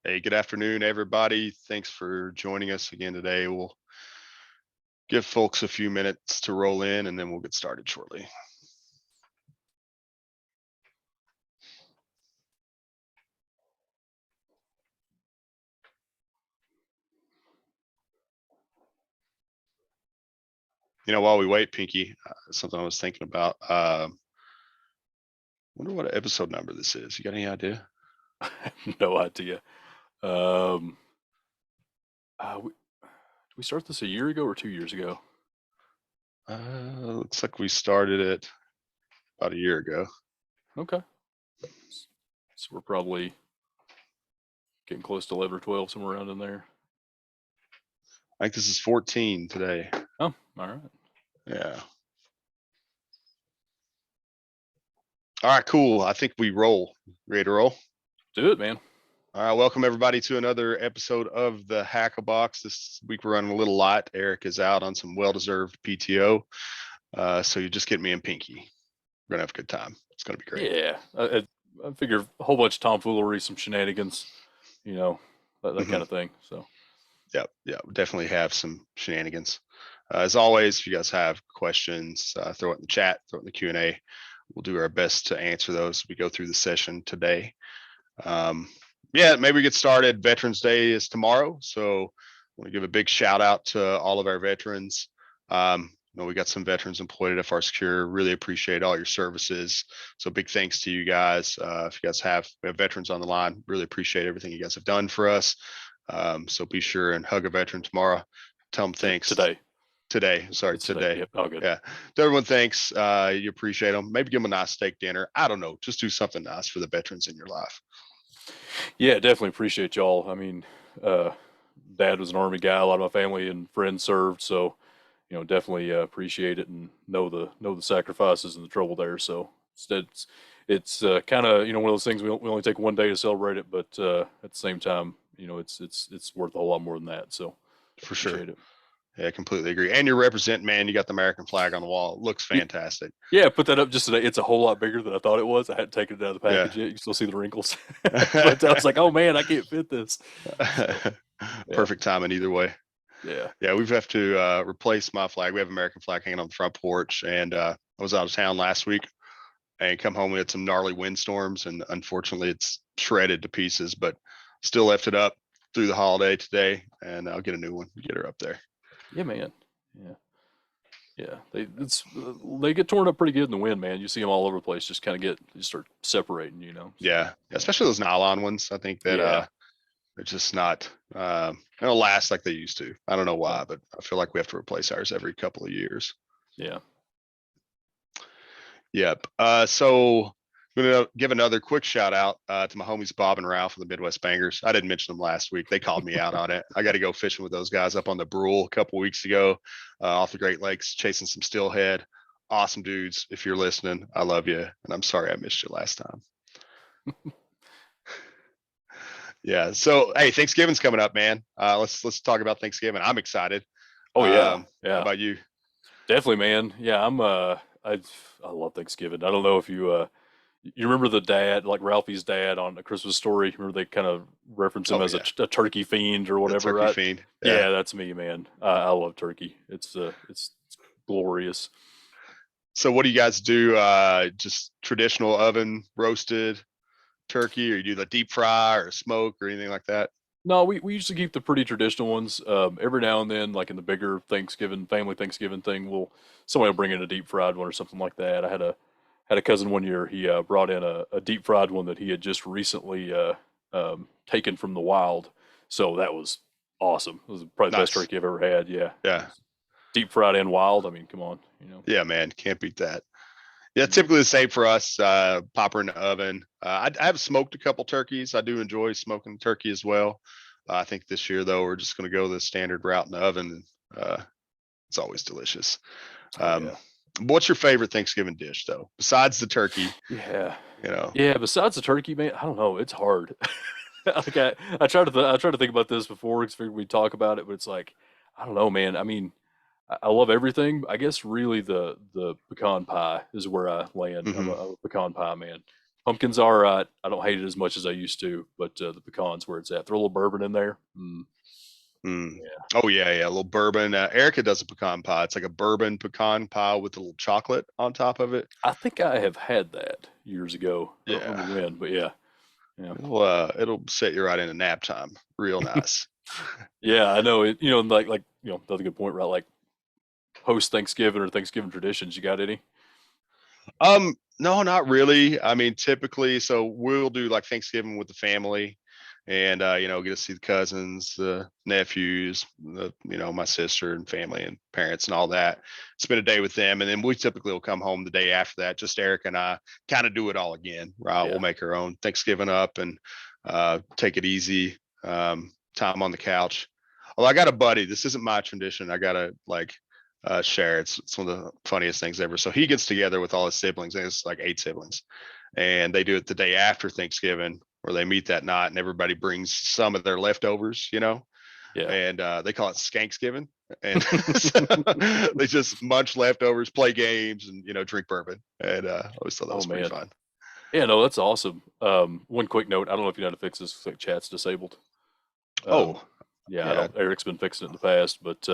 Hey, good afternoon, everybody. Thanks for joining us again today. We'll give folks a few minutes to roll in and then we'll get started shortly. While we wait, Pinky, something I was thinking about. Wonder what episode number this is. You got any idea? No idea. Did we start this a year ago or 2 years ago? Looks like we started it about a year ago. Okay. So we're probably getting close to 11 or 12, somewhere around in there. I think this is 14 today. Oh, all right. Yeah. All right, cool. I think we roll. Ready to roll? Do it, man. All right, welcome everybody to another episode of the Hackle Box. This week we're running a little light. Eric is out on some well-deserved PTO, so you just get me and Pinky. We're gonna have a good time. It's gonna be great. Yeah. I figure a whole bunch of tomfoolery, some shenanigans, that kind of thing. So. Yeah, we definitely have some shenanigans. As always, if you guys have questions, throw it in the chat, throw it in the Q&A. We'll do our best to answer those as we go through the session today. Maybe we get started. Veterans Day is tomorrow, so I want to give a big shout out to all of our veterans. We got some veterans employed at FRSecure. Really appreciate all your services. So big thanks to you guys. If you guys we have veterans on the line, really appreciate everything you guys have done for us. So be sure and hug a veteran tomorrow. Tell them thanks. Today. Today. Yep, all good. Yeah. To everyone, thanks. You appreciate them. Maybe give them a nice steak dinner. I don't know. Just do something nice for the veterans in your life. Yeah, definitely appreciate y'all. I mean, Dad was an Army guy. A lot of my family and friends served, so definitely appreciate it and know the sacrifices and the trouble there. So it's kind of one of those things we only take one day to celebrate it, but at the same time, it's worth a whole lot more than that. So for sure. It. Yeah, I completely agree. And you're representing, man. You got the American flag on the wall. It looks fantastic. Yeah, I put that up just today. It's a whole lot bigger than I thought it was. I hadn't taken it out of the package yet. You still see the wrinkles. But I was like, oh man, I can't fit this. So, perfect timing either way. Yeah, we have to replace my flag. We have American flag hanging on the front porch, and I was out of town last week and come home. We had some gnarly windstorms, and unfortunately it's shredded to pieces, but still left it up through the holiday today, and I'll get a new one, get her up there. Yeah, man. Yeah, they get torn up pretty good in the wind, man. You see them all over the place. Just kind of start separating, So, yeah, especially those nylon ones. I think that they're just not they'll last like they used to. I don't know why, but I feel like we have to replace ours every couple of years. Yeah. Yep. So I'm gonna give another quick shout out to my homies Bob and Ralph of the Midwest Bangers. I didn't mention them last week. They called me out on it. I got to go fishing with those guys up on the Brule a couple weeks ago, off the Great Lakes, chasing some steelhead. Awesome dudes. If you're listening, I love you, and I'm sorry I missed you last time. Yeah. So hey, Thanksgiving's coming up, man. Let's talk about Thanksgiving. I'm excited. Oh yeah. How about you? Definitely, man. Yeah, I love Thanksgiving. I don't know if you remember the dad, like Ralphie's dad on A Christmas Story. Remember they kind of reference him as a turkey fiend or whatever, turkey right? Fiend. Yeah, that's me, man. I love turkey. It's glorious. So what do you guys do? Just traditional oven roasted turkey, or you do the deep fry or smoke or anything like that? No, we usually keep the pretty traditional ones. Every now and then, like in the bigger family Thanksgiving thing, somebody will bring in a deep fried one or something like that. I had a cousin one year. He brought in a deep fried one that he had just recently taken from the wild. So that was awesome. It was probably the best turkey I've ever had. Yeah. Yeah. Deep fried and wild. I mean, come on. Yeah, man, can't beat that. Yeah, typically the same for us. Pop her in the oven. I have smoked a couple turkeys. I do enjoy smoking turkey as well. I think this year though, we're just going to go the standard route in the oven. It's always delicious. What's your favorite Thanksgiving dish though, besides the turkey? Yeah. Yeah, besides the turkey, man, I don't know. It's hard. Like I try to think about this before because we talk about it, but it's like I don't know, man. I mean, I love everything. I guess really the pecan pie is where I land. I'm a pecan pie man. Pumpkins are all right. I don't hate it as much as I used to, but the pecans where it's at. Throw a little bourbon in there. Mm. Yeah. Oh yeah, a little bourbon. Erica does a pecan pie. It's like a bourbon pecan pie with a little chocolate on top of it. I think I have had that years ago. I don't Yeah, remember when, but yeah. Yeah. it'll set you right into nap time. Real nice. Yeah, I know it, like, another good point, right? Like post Thanksgiving or Thanksgiving traditions, you got any? No, not really. I mean, typically, so we'll do like Thanksgiving with the family and get to see the cousins, the nephews, my sister and family and parents and all that. Spend a day with them. And then we typically will come home the day after that. Just Eric and I kind of do it all again, right? Yeah. We'll make our own Thanksgiving up and take it easy. Time on the couch. Although I got a buddy, this isn't my tradition. I gotta share. It's one of the funniest things ever. So he gets together with all his siblings, and it's like 8 siblings, and they do it the day after Thanksgiving, where they meet that night, and everybody brings some of their leftovers, Yeah. and they call it Skanksgiving, and so they just munch leftovers, play games, and drink bourbon. And I always thought that Oh was pretty man. fun. Yeah, no, that's awesome. One quick note, I don't know if you know how to fix this, like chat's disabled. Um, Oh, yeah, I yeah. don't. Eric's been fixing it in the past, but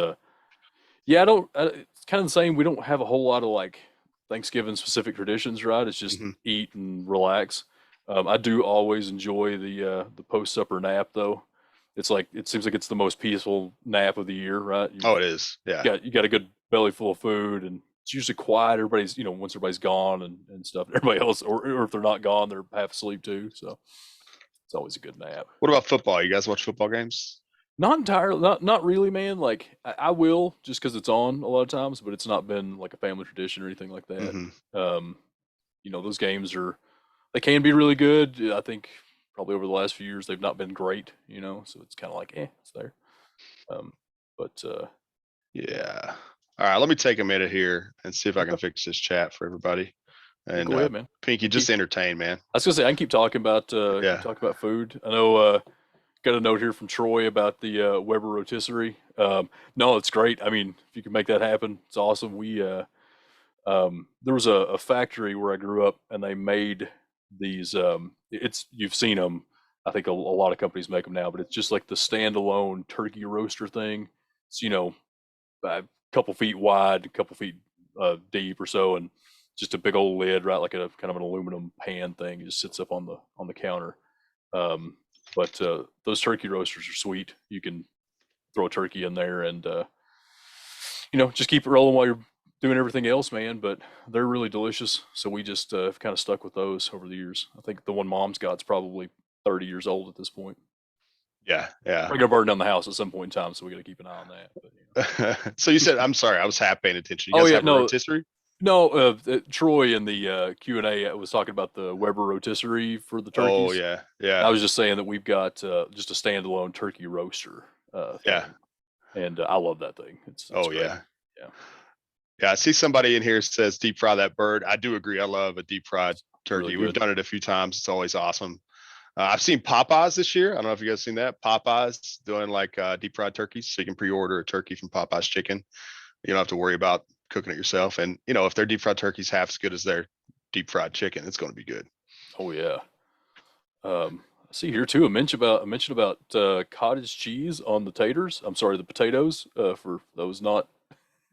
yeah, I don't. It's kind of the same. We don't have a whole lot of like Thanksgiving specific traditions, right? It's just Hmm. eat and relax. I do always enjoy the post supper nap, though. It's like it seems like it's the most peaceful nap of the year, right? Oh, it is. Yeah. You got a good belly full of food, and it's usually quiet. Everybody's once everybody's gone and stuff. Everybody else, or if they're not gone, they're half asleep too. So it's always a good nap. What about football? You guys watch football games? Not entirely, not really, man. Like I will just because it's on a lot of times, but it's not been like a family tradition or anything like that. Hmm. Um, those games they can be really good. I think probably over the last few years they've not been great. So it's kind of like it's there. Um, but Yeah. All right. Let me take a minute here and see if I can okay, fix this chat for everybody. yeah, And go ahead, man. Pinky, And keep. just entertain, man. I was gonna say I can keep Yeah. talking about food. I know. Got a note here from Troy about the Weber rotisserie. No, it's great. I mean, if you can make that happen, it's awesome. There was a factory where I grew up, and they made these. It's you've seen them. I think a lot of companies make them now, but it's just like the standalone turkey roaster thing. It's a couple feet wide, a couple feet deep or so, and just a big old lid, right, like a kind of an aluminum pan thing. It just sits up on the counter. Um, but those turkey roasters are sweet. You can throw a turkey in there and just keep it rolling while you're doing everything else, man. But they're really delicious. So we just have kind of stuck with those over the years. I think the one Mom's got's probably 30 years old at this point. Yeah. Yeah. We're gonna burn down the house at some point in time, so we got to keep an eye on that. So you said, I'm sorry, I was half paying attention. You Oh guys yeah, have a no, rotisserie? no. Troy in the Q&A was talking about the Weber rotisserie for the Oh, turkeys. yeah. I Yeah. was just saying that we've got just a standalone turkey roaster Yeah. thing, and I love that thing. It's Oh, great. yeah. Yeah, Yeah. I see somebody in here says deep fry that bird. I do agree. I love a deep fried really turkey. We've good. done it a few times. It's always awesome. I've seen Popeyes this year. I don't know if you guys seen that. Popeyes doing like deep fried turkeys. So you can pre-order a turkey from Popeyes Chicken. You don't have to worry about cooking it yourself. And if their deep fried turkey's half as good as their deep fried chicken, it's going to be good. Oh yeah. I see here too a mention about cottage cheese on the taters. I'm sorry, the potatoes. For those not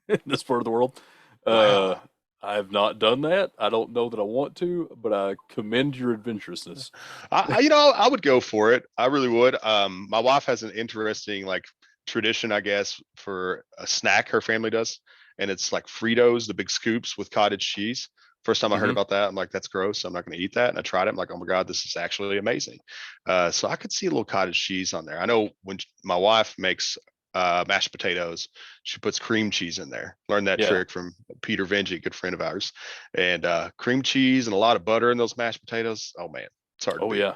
in this part of the world, uh, Wow. I have not done that. I don't know that I want to, but I commend your adventurousness. I would go for it. I really would. My wife has an interesting like tradition, I guess, for a snack her family does, and it's like Fritos, the big scoops with cottage cheese. First time I heard Hmm. about that, I'm like, that's gross. I'm not going to eat that. And I tried it. I'm like, oh my god, this is actually amazing. So I could see a little cottage cheese on there. I know when my wife makes mashed potatoes, she puts cream cheese in there. Learned that Yeah. trick from Peter Venji, a good friend of ours, and cream cheese and a lot of butter in those mashed potatoes. Oh man, it's hard to Oh beat. yeah.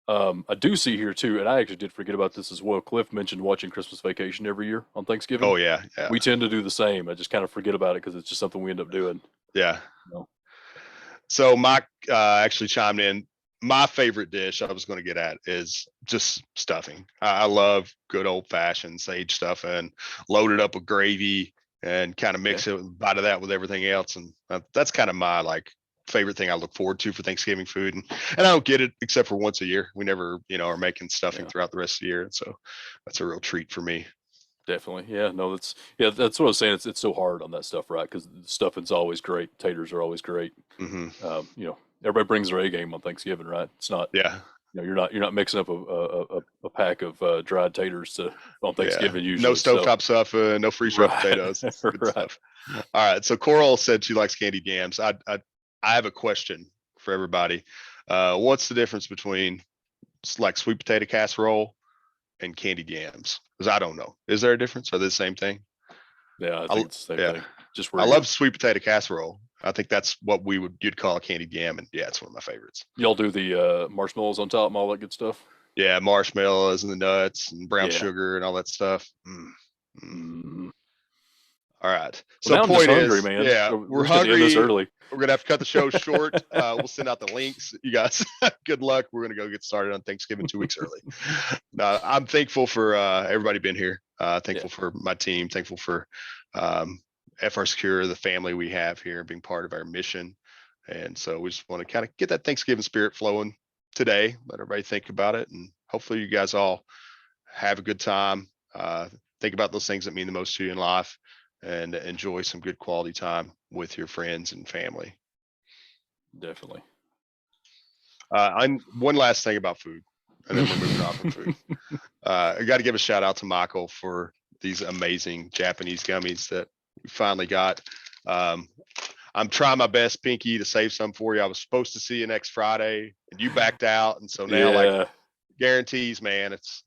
I do see here too, and I actually did forget about this as well. Cliff mentioned watching Christmas Vacation every year on Thanksgiving. Oh yeah, yeah, We tend to do the same. I just kind of forget about it because it's just something we end up doing. yeah. You know? So Mike actually chimed in. My favorite dish I was going to get at is just stuffing. I love good old fashioned sage stuffing, load it up with gravy, and kind of Okay. mix it, bite of that with everything else, and that's kind of my like favorite thing I look forward to for Thanksgiving food, and I don't get it except for once a year. We never, are making stuffing throughout the rest of the year, and so that's a real treat for me. Definitely. Yeah, no, that's what I was saying. It's so hard on that stuff, right? Because stuffing's always great. Taters are always great. Hmm. Everybody brings their A game on Thanksgiving, right? It's not, Yeah, you're not mixing up a pack of dried taters on yeah. Thanksgiving No usually. So stovetop stuff, no freeze dried right, potatoes. It's good right. stuff. All right. So Coral said she likes candied yams. I have a question for everybody. What's the difference between like sweet potato casserole and candied yams? Because I don't know. Is there a difference? Are they the same thing? Yeah, I I, think it's the same yeah, thing. Just I where love sweet potato casserole. I think that's what you'd call a candied yam, and yeah, it's one of my favorites. y'all do the marshmallows on top and all that good stuff. Yeah, marshmallows and the nuts and brown Yeah. sugar and all that stuff. Mm, mm. Mm. All right. Well, So now I'm just point hungry, is, man. yeah, We're we're just gonna end this hungry. early. We're gonna have to cut the show short. We'll send out the links. You guys, good luck. We're gonna go get started on Thanksgiving 2 weeks early. I'm thankful for everybody being here. Yeah, Thankful for my team. Thankful for FRSecure, the family we have here, being part of our mission. And so we just want to kind of get that Thanksgiving spirit flowing today. Let everybody think about it, and hopefully you guys all have a good time. Think about those things that mean the most to you in life, and enjoy some good quality time with your friends and family. definitely. I'm one last thing about food, and then we're moving on from food. I got to give a shout out to Michael for these amazing Japanese gummies that we finally got. Um, I'm trying my best, Pinky, to save some for you. I was supposed to see you next Friday, and you backed out, and so now, like, Yeah. guarantees, man, it's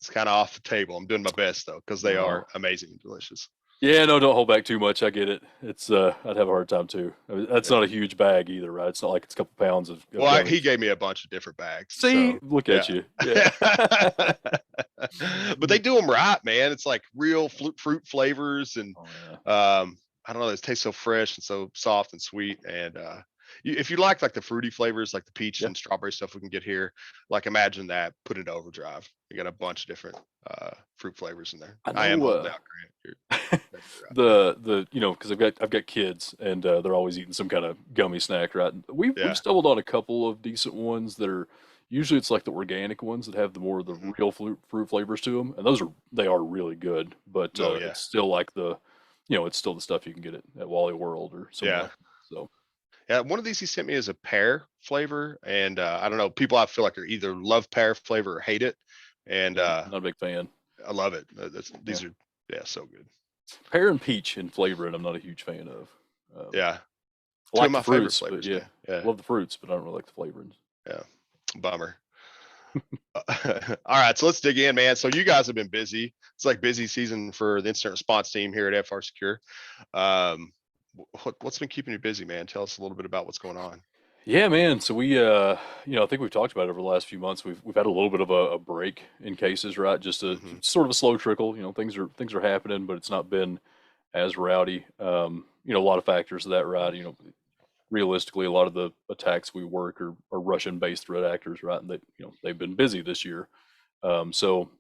kind of off the table. I'm doing my best though, because they No. are amazing and delicious. Yeah, no, don't hold back too much. I get it. It's I'd have a hard time too. I mean, that's Yeah. not a huge bag either, right? It's not like it's a couple pounds of Well, he gummies. gave me a bunch of different bags, See, so look yeah. at you. Yeah. But they do them right, man. It's like real fruit flavors, and Oh yeah. I don't know. It tastes so fresh and so soft and sweet. And if you like the fruity flavors, like the peach Yeah. and strawberry stuff we can get here, like imagine that. Put it overdrive. You got a bunch of different fruit flavors in there. I I am know holding out, Grant. the because I've got kids and they're always eating some kind of gummy snack, right? We've Yeah. stumbled on a couple of decent ones that are usually it's like the organic ones that have the more of the Mhm. real fruit flavors to them, and they are really good. But Oh yeah. it's still like it's still the stuff you can get at Wally World or somewhere Yeah. else. So Yeah, one of these he sent me as a pear flavor, and I don't know. People I feel like are either love pear flavor or hate it, and yeah, not a big fan. I love it. Yeah, These are so good. pear and peach in flavoring, I'm not a huge fan of. Yeah, I two of like the my favorite fruits, but flavors, yeah, man. Yeah, love the fruits, but I don't really like the flavorings. yeah. Bummer. All right, so let's dig in, man. So you guys have been busy. It's like busy season for the incident response team here at FRSecure. What's been keeping you busy, man? Tell us a little bit about what's going on. Yeah, man. So I think we've talked about it over the last few months. We've had a little bit of a break in cases, right? Just a Hmm. sort of a slow trickle. Things are happening, but it's not been as rowdy. A lot of factors to that, right? Realistically, a lot of the attacks we work are Russian-based threat actors, right? And they've been busy this year. So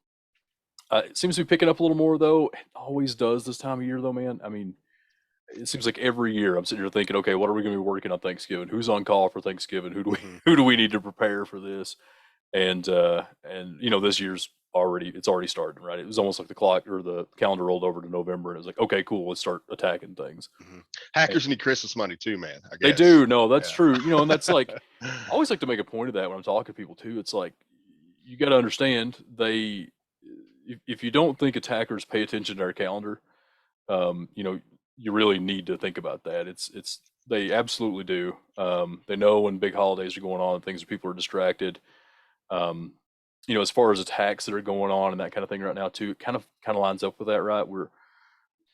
it seems to be picking up a little more, though. It always does this time of year, though, man. I mean, it seems like every year I'm sitting here thinking, okay, what are we going to be working on Thanksgiving? Who's on call for Thanksgiving? Who do we Hmm. who do we need to prepare for this? And this year's it's already started, right? It was almost like the clock or the calendar rolled over to November, and it was like, okay, cool, let's start attacking things. Hmm. And Hackers need Christmas money too, man. I they guess. do, no, that's Yeah. true. And that's like, I always like to make a point of that when I'm talking to people too. It's like you got to understand if you don't think attackers pay attention to our calendar, um, you know, you really need to think about that. It's they absolutely do. They know when big holidays are going on and things people are distracted. Um, as far as attacks that are going on and that kind of thing right now too, it kind of lines up with that, right?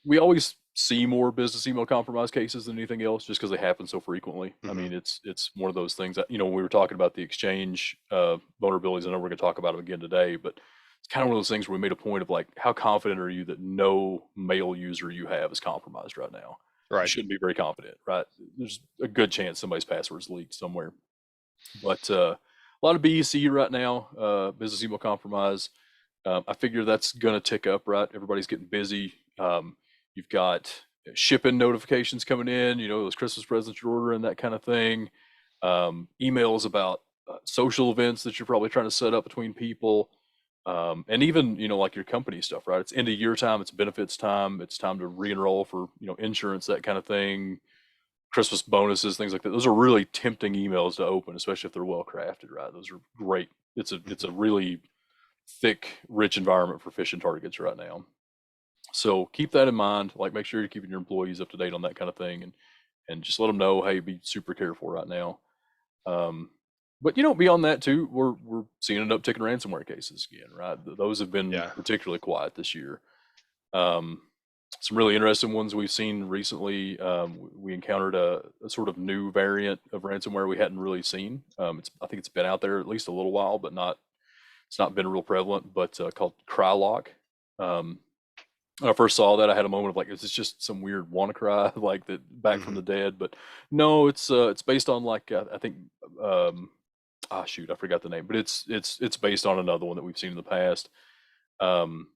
We always see more business email compromise cases than anything else just because they happen so frequently. I Hmm. mean, it's one of those things that, when we were talking about the exchange vulnerabilities, I know we're going to talk about them again today, but it's kind of one of those things where we made a point of like, how confident are you that no mail user you have is compromised right now? You Right. shouldn't be very confident, right? There's a good chance somebody's password is leaked somewhere. But a lot of BEC right now, business email compromise. I figure that's going to tick up, right? Everybody's getting busy. You've got shipping notifications coming in, those Christmas presents you're ordering, that kind of thing. Emails about social events that you're probably trying to set up between people. And even, like your company stuff, right? It's end of year time, it's benefits time, it's time to re-enroll for, insurance, that kind of thing, Christmas bonuses, things like that. Those are really tempting emails to open, especially if they're well crafted, right? Those are great. It's a really thick, rich environment for phishing targets right now. So keep that in mind. Like, make sure you're keeping your employees up to date on that kind of thing, and just let them know, hey, be super careful right now. But beyond that too, we're seeing an uptick in ransomware cases again, right? Those have been Yeah. particularly quiet this year. Some really interesting ones we've seen recently. We encountered a sort of new variant of ransomware we hadn't really seen. I think it's been out there at least a little while, but it's not been real prevalent. But called Krylock. When I first saw that, I had a moment of like, is this just some weird WannaCry like that back from the dead? But no, it's based on like I think shoot, I forgot the name, but it's based on another one that we've seen in the past. Um,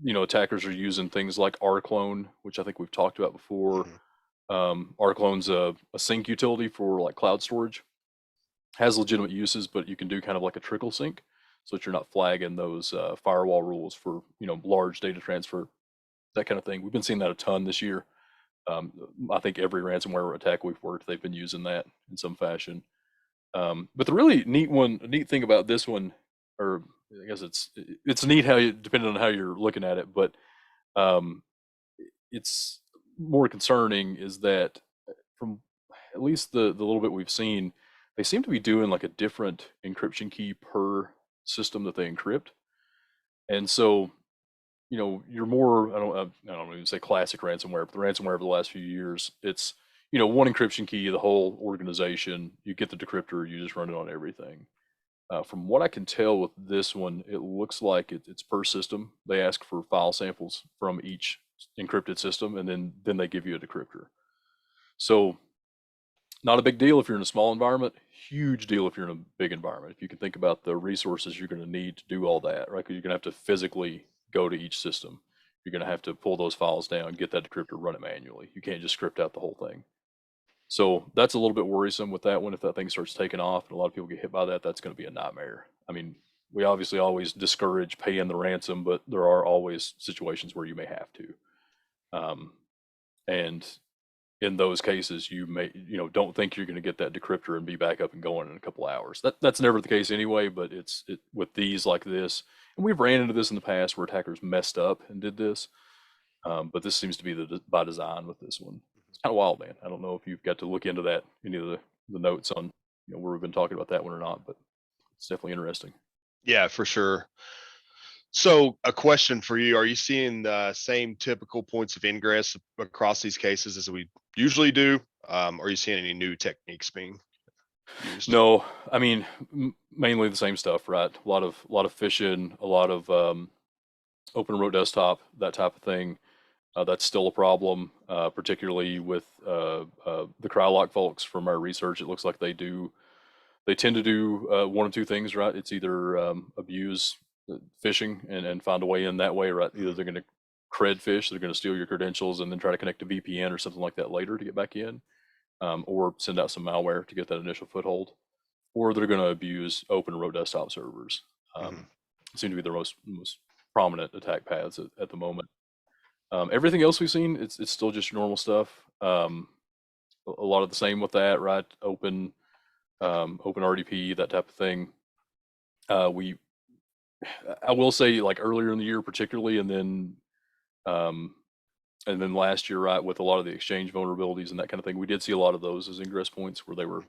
Attackers are using things like rclone, which I think we've talked about before. Rclone's a sync utility for like cloud storage. Has legitimate uses, but you can do kind of like a trickle sync, so that you're not flagging those firewall rules for large data transfer, that kind of thing. We've been seeing that a ton this year. I think every ransomware attack we've worked, they've been using that in some fashion. But the really neat thing about this one, or I guess it's neat how you, depending on how you're looking at it, but it's more concerning is that from at least the little bit we've seen, they seem to be doing like a different encryption key per system that they encrypt. And so, you're more, I don't even say classic ransomware, but the ransomware over the last few years, it's, one encryption key, the whole organization, you get the decryptor, you just run it on everything. From what I can tell with this one, it looks like it's per system. They ask for file samples from each encrypted system, and then they give you a decryptor. So not a big deal if you're in a small environment, huge deal if you're in a big environment. If you can think about the resources you're going to need to do all that, right? Because you're going to have to physically go to each system. You're going to have to pull those files down, get that decryptor, run it manually. You can't just script out the whole thing. So that's a little bit worrisome with that one. If that thing starts taking off and a lot of people get hit by that, that's going to be a nightmare. I mean, we obviously always discourage paying the ransom, but there are always situations where you may have to. And in those cases, you may, don't think you're going to get that decryptor and be back up and going in a couple hours. That's never the case anyway, but it's with these like this, and we've ran into this in the past where attackers messed up and did this. But this seems to be by design with this one. It's kind of wild, man. I don't know if you've got to look into that, any of the notes on, where we've been talking about that one or not, but it's definitely interesting. Yeah, for sure. So a question for you, are you seeing the same typical points of ingress across these cases as we usually do? Are you seeing any new techniques being used? No, I mean, mainly the same stuff, right? A lot of phishing, a lot of open root desktop, that type of thing. That's still a problem, particularly with the Krylock folks. From our research, it looks like they tend to do one of two things, right? It's either abuse phishing and find a way in that way, right? Either they're going to cred fish, they're going to steal your credentials and then try to connect to VPN or something like that later to get back in, or send out some malware to get that initial foothold, or they're going to abuse open row desktop servers. Seem to be the most prominent attack paths at the moment. Everything else we've seen, it's still just normal stuff. A lot of the same with that, right? Open RDP, that type of thing. I will say, like earlier in the year, particularly, and then last year, right, with a lot of the exchange vulnerabilities and that kind of thing, we did see a lot of those as ingress points where they were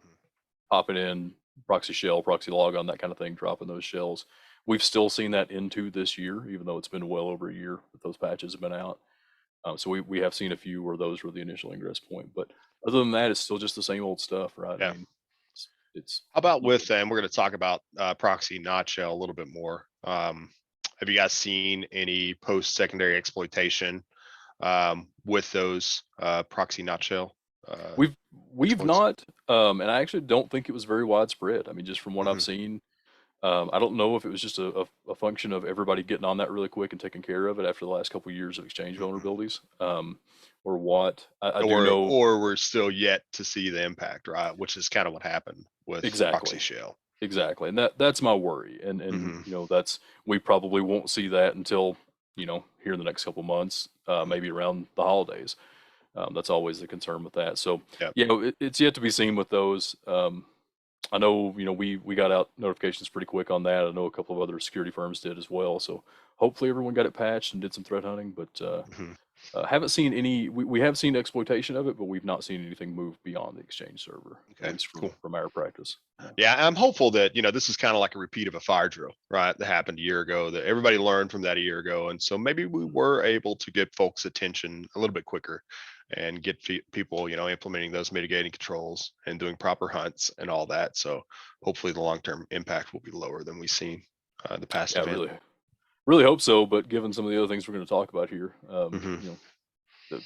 popping in proxy shell, proxy logon, that kind of thing, dropping those shells. We've still seen that into this year, even though it's been well over a year that those patches have been out. So we have seen a few where those were the initial ingress point, but other than that, it's still just the same old stuff, right? Yeah. I mean, it's How about with them? We're going to talk about proxy not shell a little bit more. Have you guys seen any post-secondary exploitation with those proxy not shell? We've exploits? not, and I actually don't think it was very widespread. I mean, just from what I've seen, I don't know if it was just a function of everybody getting on that really quick and taking care of it after the last couple of years of Exchange Mhm. vulnerabilities, or what. I do know Or we're still yet to see the impact, right? Which is kind of what happened with Proxy exactly. Shell. Exactly, and that's my worry, and Hmm. that's we probably won't see that until here in the next couple months, maybe around the holidays. That's always the concern with that. So Yep. it's yet to be seen with those. I know we got out notifications pretty quick on that. I know a couple of other security firms did as well. So hopefully everyone got it patched and did some threat hunting, but Hmm. haven't seen any. We have seen exploitation of it, but we've not seen anything move beyond the Exchange server, at Okay, least cool. from our practice. Yeah. Yeah, I'm hopeful that, this is kind of like a repeat of a fire drill, right? That happened a year ago, that everybody learned from that a year ago. And so maybe we were able to get folks' attention a little bit quicker and get people, implementing those mitigating controls and doing proper hunts and all that. So hopefully the long-term impact will be lower than we've seen the past Yeah, event. really hope so. But given some of the other things we're going to talk about here, Hmm. the, how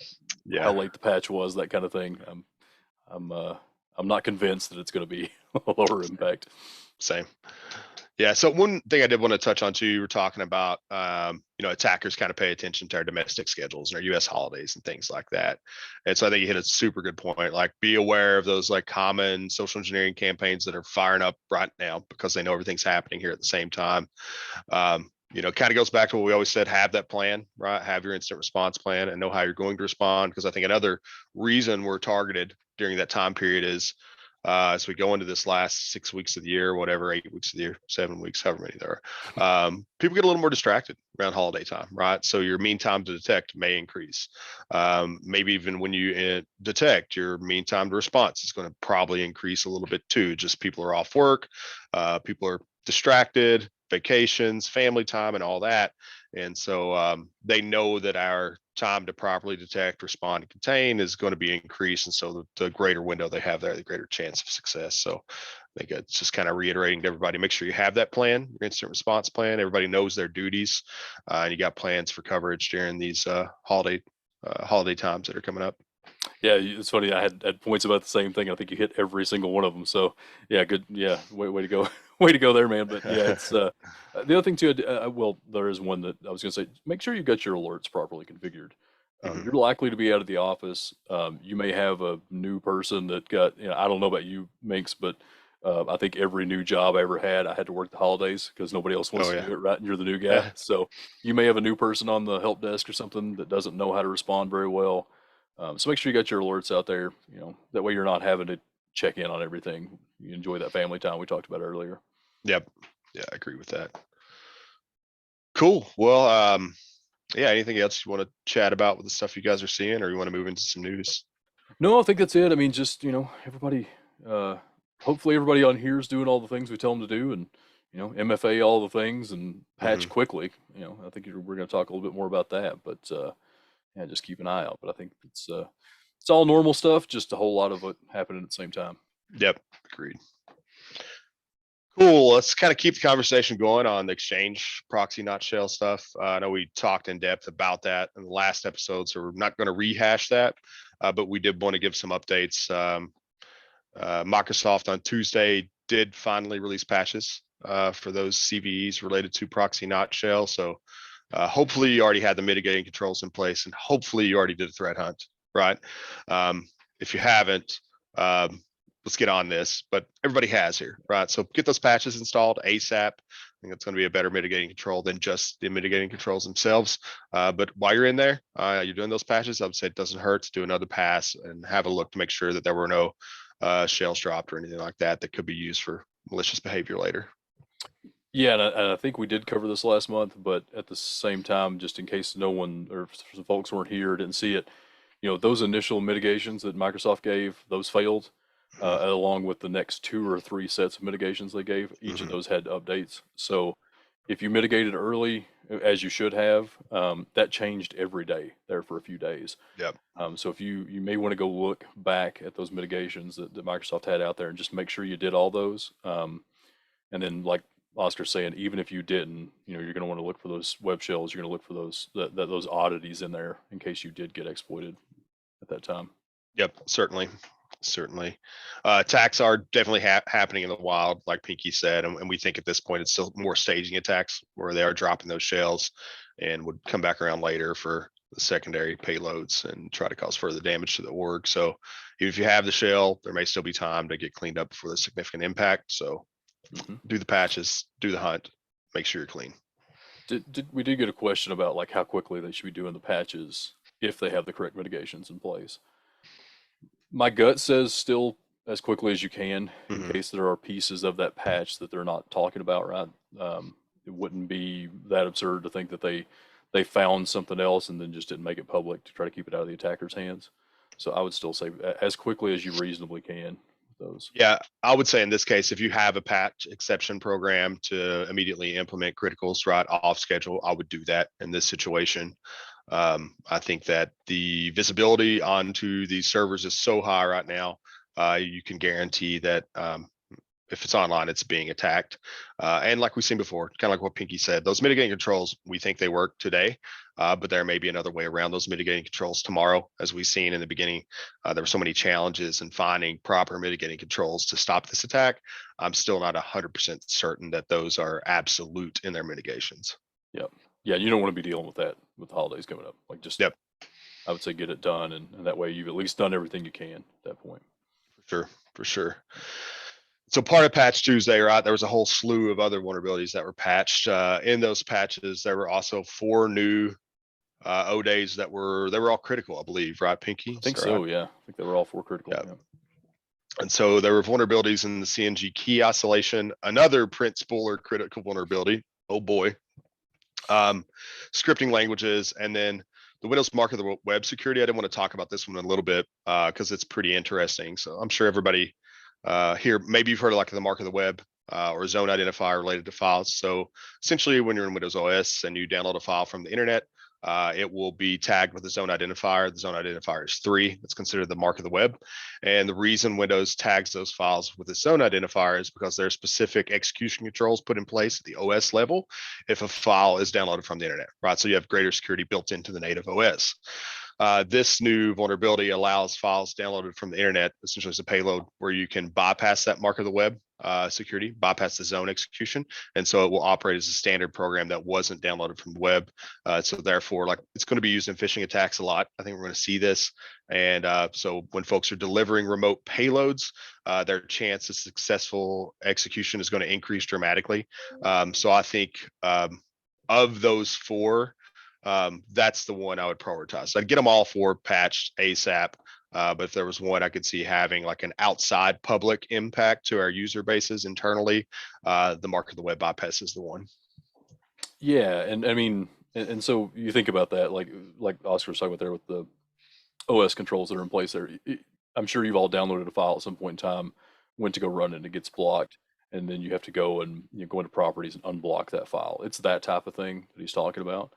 Yeah, late the patch was, that kind of thing, I'm uh, I'm not convinced that it's going to be a lower impact. same. Yeah. So one thing I did want to touch on too, you were talking about, attackers kind of pay attention to our domestic schedules and our U.S. holidays and things like that. And so I think you hit a super good point. Like, be aware of those like common social engineering campaigns that are firing up right now because they know everything's happening here at the same time. Kind of goes back to what we always said: have that plan, right? Have your incident response plan and know how you're going to respond. Because I think another reason we're targeted during that time period is as we go into this last 6 weeks of the year, whatever, 8 weeks of the year, 7 weeks, however many there are, people get a little more distracted around holiday time, right? So your mean time to detect may increase. Maybe even when you detect, your mean time to response is going to probably increase a little bit too. Just people are off work, people are distracted, vacations, family time, and all that. And so they know that our time to properly detect, respond, and contain is going to be increased. And so the greater window they have there, the greater chance of success. So I think it's just kind of reiterating to everybody: make sure you have that plan, your incident response plan. Everybody knows their duties, and you got plans for coverage during these holiday times that are coming up. Yeah, it's funny. I had points about the same thing. I think you hit every single one of them. So yeah, good. Yeah, way to go, way to go there, man. But yeah, it's the other thing too. Well, there is one that I was going to say. Make sure you got your alerts properly configured. Mhm. You're likely to be out of the office. You may have a new person that got. I don't know about you, Minx, but I think every new job I ever had, I had to work the holidays because nobody else wants Oh to yeah. do it, right? And you're the new guy, so you may have a new person on the help desk or something that doesn't know how to respond very well. So make sure you got your alerts out there. That way you're not having to check in on everything. You enjoy that family time we talked about earlier. Yep. Yeah, I agree with that. Cool. Well, yeah, anything else you want to chat about with the stuff you guys are seeing, or you want to move into some news? No, I think that's it. I mean, just everybody. Uh, Hopefully everybody on here is doing all the things we tell them to do, and MFA all the things and patch Hmm. quickly. I think we're going to talk a little bit more about that, but yeah, just keep an eye out. But I think it's all normal stuff, just a whole lot of it happening at the same time. Yep. Agreed. Cool. Let's kind of keep the conversation going on the Exchange proxy not shell stuff. I know we talked in depth about that in the last episode, so we're not going to rehash that, but we did want to give some updates. Microsoft on Tuesday did finally release patches for those CVEs related to proxy not shell. So hopefully you already had the mitigating controls in place, and hopefully you already did a threat hunt, right? If you haven't, um, let's get on this, but everybody has here, right? So get those patches installed ASAP. I think it's going to be a better mitigating control than just the mitigating controls themselves. But while you're in there, you're doing those patches, I would say it doesn't hurt to do another pass and have a look to make sure that there were no shells dropped or anything like that that could be used for malicious behavior later. Yeah, and I think we did cover this last month, but at the same time, just in case no one or some folks weren't here, didn't see it, those initial mitigations that Microsoft gave, those failed, Mhm. along with the next two or three sets of mitigations they gave. Each of Mhm. those had updates. So if you mitigated early, as you should have, that changed every day there for a few days. Yep. So if you may want to go look back at those mitigations that Microsoft had out there and just make sure you did all those. And then, like Oscar's saying, even if you didn't, you're going to want to look for those web shells. You're going to look for those oddities in there in case you did get exploited at that time. Yep. Certainly. Certainly. Attacks are definitely happening in the wild, like Pinky said, and we think at this point it's still more staging attacks where they are dropping those shells and would come back around later for the secondary payloads and try to cause further damage to the org. So if you have the shell, there may still be time to get cleaned up before the significant impact. So do the patches, do the hunt, make sure you're clean. We did get a question about like how quickly they should be doing the patches if they have the correct mitigations in place. My gut says still as quickly as you can in case there are pieces of that patch that they're not talking about, right? It wouldn't be that absurd to think that they found something else and then just didn't make it public to try to keep it out of the attacker's hands. So I would still say as quickly as you reasonably can with those. Yeah, I would say in this case, if you have a patch exception program to immediately implement criticals right off schedule, I would do that in this situation. I think that the visibility onto these servers is so high right now, you can guarantee that if it's online, it's being attacked. And like we've seen before, kind of like what Pinky said, those mitigating controls, we think they work today, but there may be another way around those mitigating controls tomorrow. As we've seen in the beginning, there were so many challenges in finding proper mitigating controls to stop this attack. I'm still not 100% certain that those are absolute in their mitigations. Yep. Yeah, you don't want to be dealing with that with the holidays coming up. Like just, Yep. I would say get it done, and that way you've at least done everything you can at that point. For sure. So part of Patch Tuesday, right, there was a whole slew of other vulnerabilities that were patched. In those patches, there were also 4 new O days that were all critical, I believe, right, Pinky? I think so, yeah. I think they were all 4 critical. Yeah. Yeah. And so there were vulnerabilities in the CNG key isolation, another print spooler critical vulnerability. Oh boy. Scripting languages, and then the Windows mark of the web security. I didn't want to talk about this one a little bit because it's pretty interesting. So I'm sure everybody here, maybe you've heard of like the mark of the web or zone identifier related to files. So essentially when you're in Windows OS and you download a file from the internet, it will be tagged with the zone identifier. The zone identifier is 3. It's considered the mark of the web. And the reason Windows tags those files with the zone identifier is because there are specific execution controls put in place at the OS level if a file is downloaded from the internet, right? So you have greater security built into the native OS. This new vulnerability allows files downloaded from the internet, essentially as a payload, where you can bypass that mark of the web security, bypass the zone execution, and so it will operate as a standard program that wasn't downloaded from the web. So therefore, like it's going to be used in phishing attacks a lot. I think we're going to see this, and so when folks are delivering remote payloads, their chance of successful execution is going to increase dramatically. So I think of those 4. That's the one I would prioritize. I'd get them all 4 patched ASAP. But if there was one I could see having like an outside public impact to our user bases internally, the mark of the web bypass is the one. Yeah, and I mean, and so you think about that, like Oscar was talking about there with the OS controls that are in place there. I'm sure you've all downloaded a file at some point in time, went to go run it, and it gets blocked, and then you have to go and go into properties and unblock that file. It's that type of thing that he's talking about.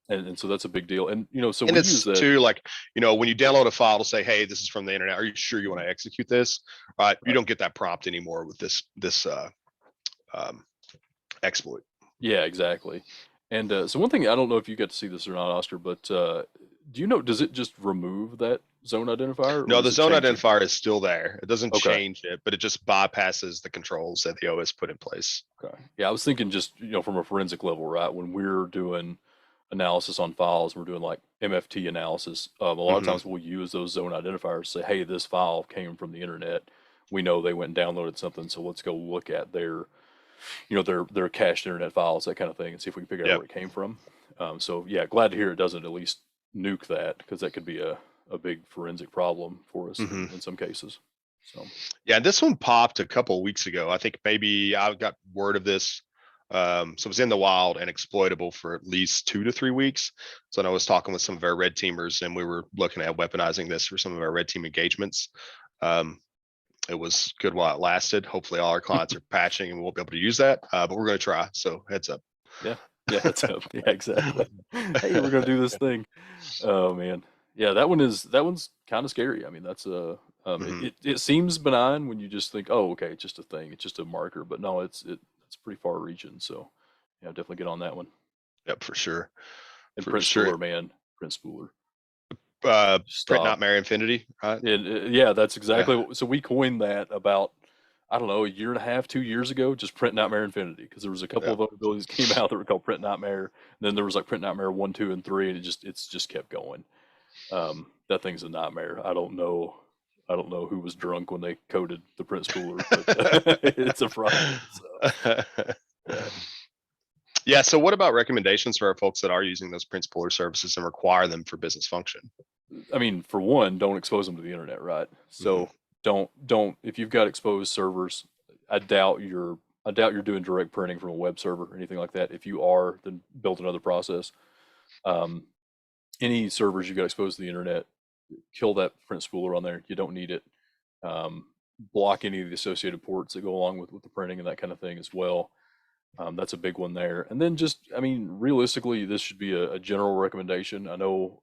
And so that's a big deal. And so and we it's use that too, like, when you download a file to say, hey, this is from the internet, are you sure you want to execute this? Right. You don't get that prompt anymore with this exploit. Yeah, exactly. And so one thing, I don't know if you got to see this or not, Oscar, but do you know, does it just remove that zone identifier? No, Or the does it zone change it? identifier is still there. It doesn't Okay. change it, but it just bypasses the controls that the OS put in place. Okay. Yeah, I was thinking just, from a forensic level, right? When we're doing analysis on files, we're doing like MFT analysis. A lot of times we'll use those zone identifiers to say, hey, this file came from the internet. We know they went and downloaded something, so let's go look at their cached internet files, that kind of thing, and see if we can figure out Yep. where it came from. So yeah, glad to hear it doesn't at least nuke that, because that could be a big forensic problem for us in some cases. So yeah, this one popped a couple of weeks ago. I think maybe I got word of this. So it was in the wild and exploitable for at least 2 to 3 weeks. So I was talking with some of our red teamers, and we were looking at weaponizing this for some of our red team engagements. It was good while it lasted. Hopefully all our clients are patching and we'll be able to use that, but we're going to try. So heads up. yeah, heads up. Yeah, exactly. Hey, we're gonna do this thing. Oh man, yeah, that one's kind of scary. I mean, that's it seems benign when you just think, oh, okay, it's just a thing, it's just a marker, but no, it's pretty far reaching. So yeah, definitely get on that one. Yep, for sure. And For Prince sure. Spooler, man, Prince Spooler. Print Stop. not marry infinity, right? And yeah, that's exactly Yeah. what, so we coined that about, I don't know, a year and a half, 2 years ago, just print nightmare infinity, because there was a couple Yeah. of vulnerabilities that came out that were called print nightmare. And then there was like print nightmare 1, 2, and 3, and it's just kept going. That thing's a nightmare. I don't know who was drunk when they coded the print spooler, but it's a problem. So yeah. Yeah. So what about recommendations for our folks that are using those print spooler services and require them for business function? I mean, for one, don't expose them to the internet, right? Mhm. So don't if you've got exposed servers, I doubt you're doing direct printing from a web server or anything like that. If you are, then build another process. Um, any servers you got exposed to the internet, kill that print spooler on there. You don't need it. Um, block any of the associated ports that go along with the printing and that kind of thing as well. That's a big one there. And then just, I mean, realistically, this should be a general recommendation. I know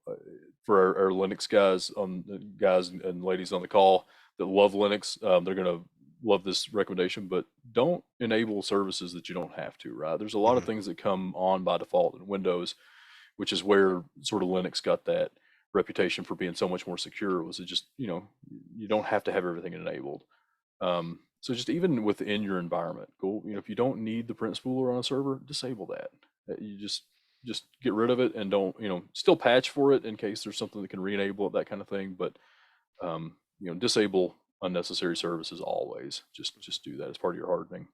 for our Linux guys and ladies on the call that love Linux, they're going to love this recommendation, but don't enable services that you don't have to, right? There's a lot of Mhm. things that come on by default in Windows, which is where sort of Linux got that reputation for being so much more secure. Was it just, you don't have to have everything enabled. So just even within your environment, go, if you don't need the print spooler on a server, disable that. You just get rid of it and don't, still patch for it in case there's something that can re-enable it, that kind of thing. But disable unnecessary services always. Just do that as part of your hardening.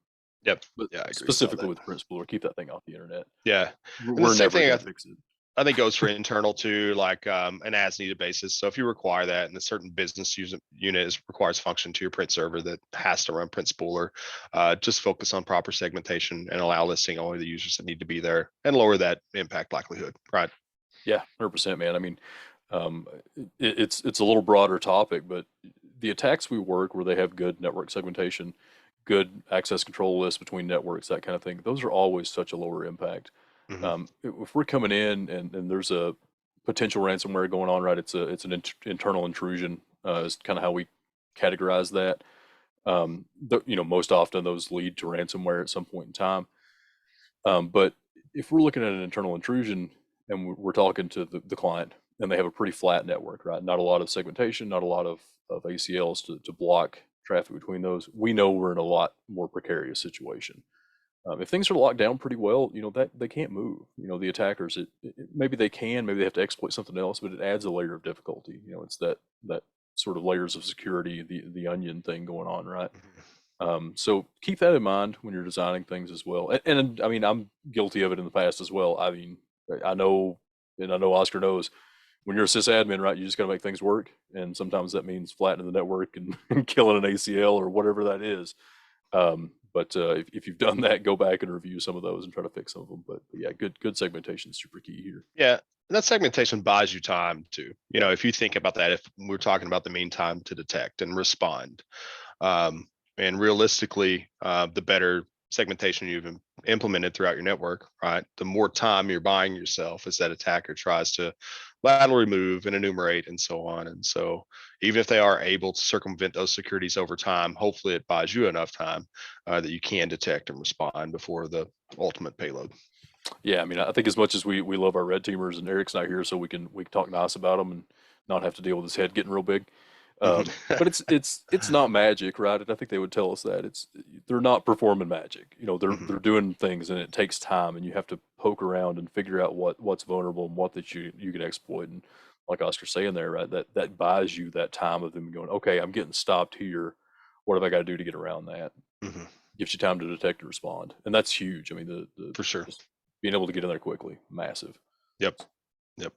Yep. But Yeah, I agree with all specifically that. with the print spooler, keep that thing off the internet. Yeah. And the We're same never thing going to fix it. I think goes for internal too, like an as needed basis. So if you require that and a certain business unit requires function to your print server that has to run print spooler, just focus on proper segmentation and allow listing only the users that need to be there and lower that impact likelihood. Right. Yeah, 100%, man. I mean, it's a little broader topic, but the attacks we work where they have good network segmentation, good access control lists between networks, that kind of thing, those are always such a lower impact. Hmm. If we're coming in and there's a potential ransomware going on, right? It's an internal intrusion, is kind of how we categorize that. Most often those lead to ransomware at some point in time. But if we're looking at an internal intrusion and we're talking to the client and they have a pretty flat network, right? Not a lot of segmentation, not a lot of ACLs to block traffic between those. We know we're in a lot more precarious situation. If things are locked down pretty well, that they can't move. The attackers, maybe they can, maybe they have to exploit something else, but it adds a layer of difficulty. It's that sort of layers of security, the onion thing going on, right? So keep that in mind when you're designing things as well. And I mean, I'm guilty of it in the past as well. I mean, I know, and I know Oscar knows, when you're a sysadmin, right, you just got to make things work. And sometimes that means flattening the network and killing an ACL or whatever that is. But if you've done that, go back and review some of those and try to fix some of them. But yeah, good segmentation is super key here. Yeah. And that segmentation buys you time too. If you think about that, if we're talking about the mean time to detect and respond, um, and realistically, the better segmentation you've implemented throughout your network, right? The more time you're buying yourself as that attacker tries to lateral remove and enumerate and so on. And so even if they are able to circumvent those securities over time, hopefully it buys you enough time that you can detect and respond before the ultimate payload. Yeah, I mean, I think as much as we love our red teamers, and Eric's not here, so we can talk nice about them and not have to deal with his head getting real big. But it's not magic, right? And I think they would tell us that they're not performing magic. They're doing things, and it takes time, and you have to poke around and figure out what's vulnerable and what that you can exploit. And like Oscar's saying there, right? That buys you that time of them going, okay, I'm getting stopped here. What have I got to do to get around that? Hmm. Gives you time to detect and respond, and that's huge. I mean, the For sure. just being able to get in there quickly, massive. Yep. Yep.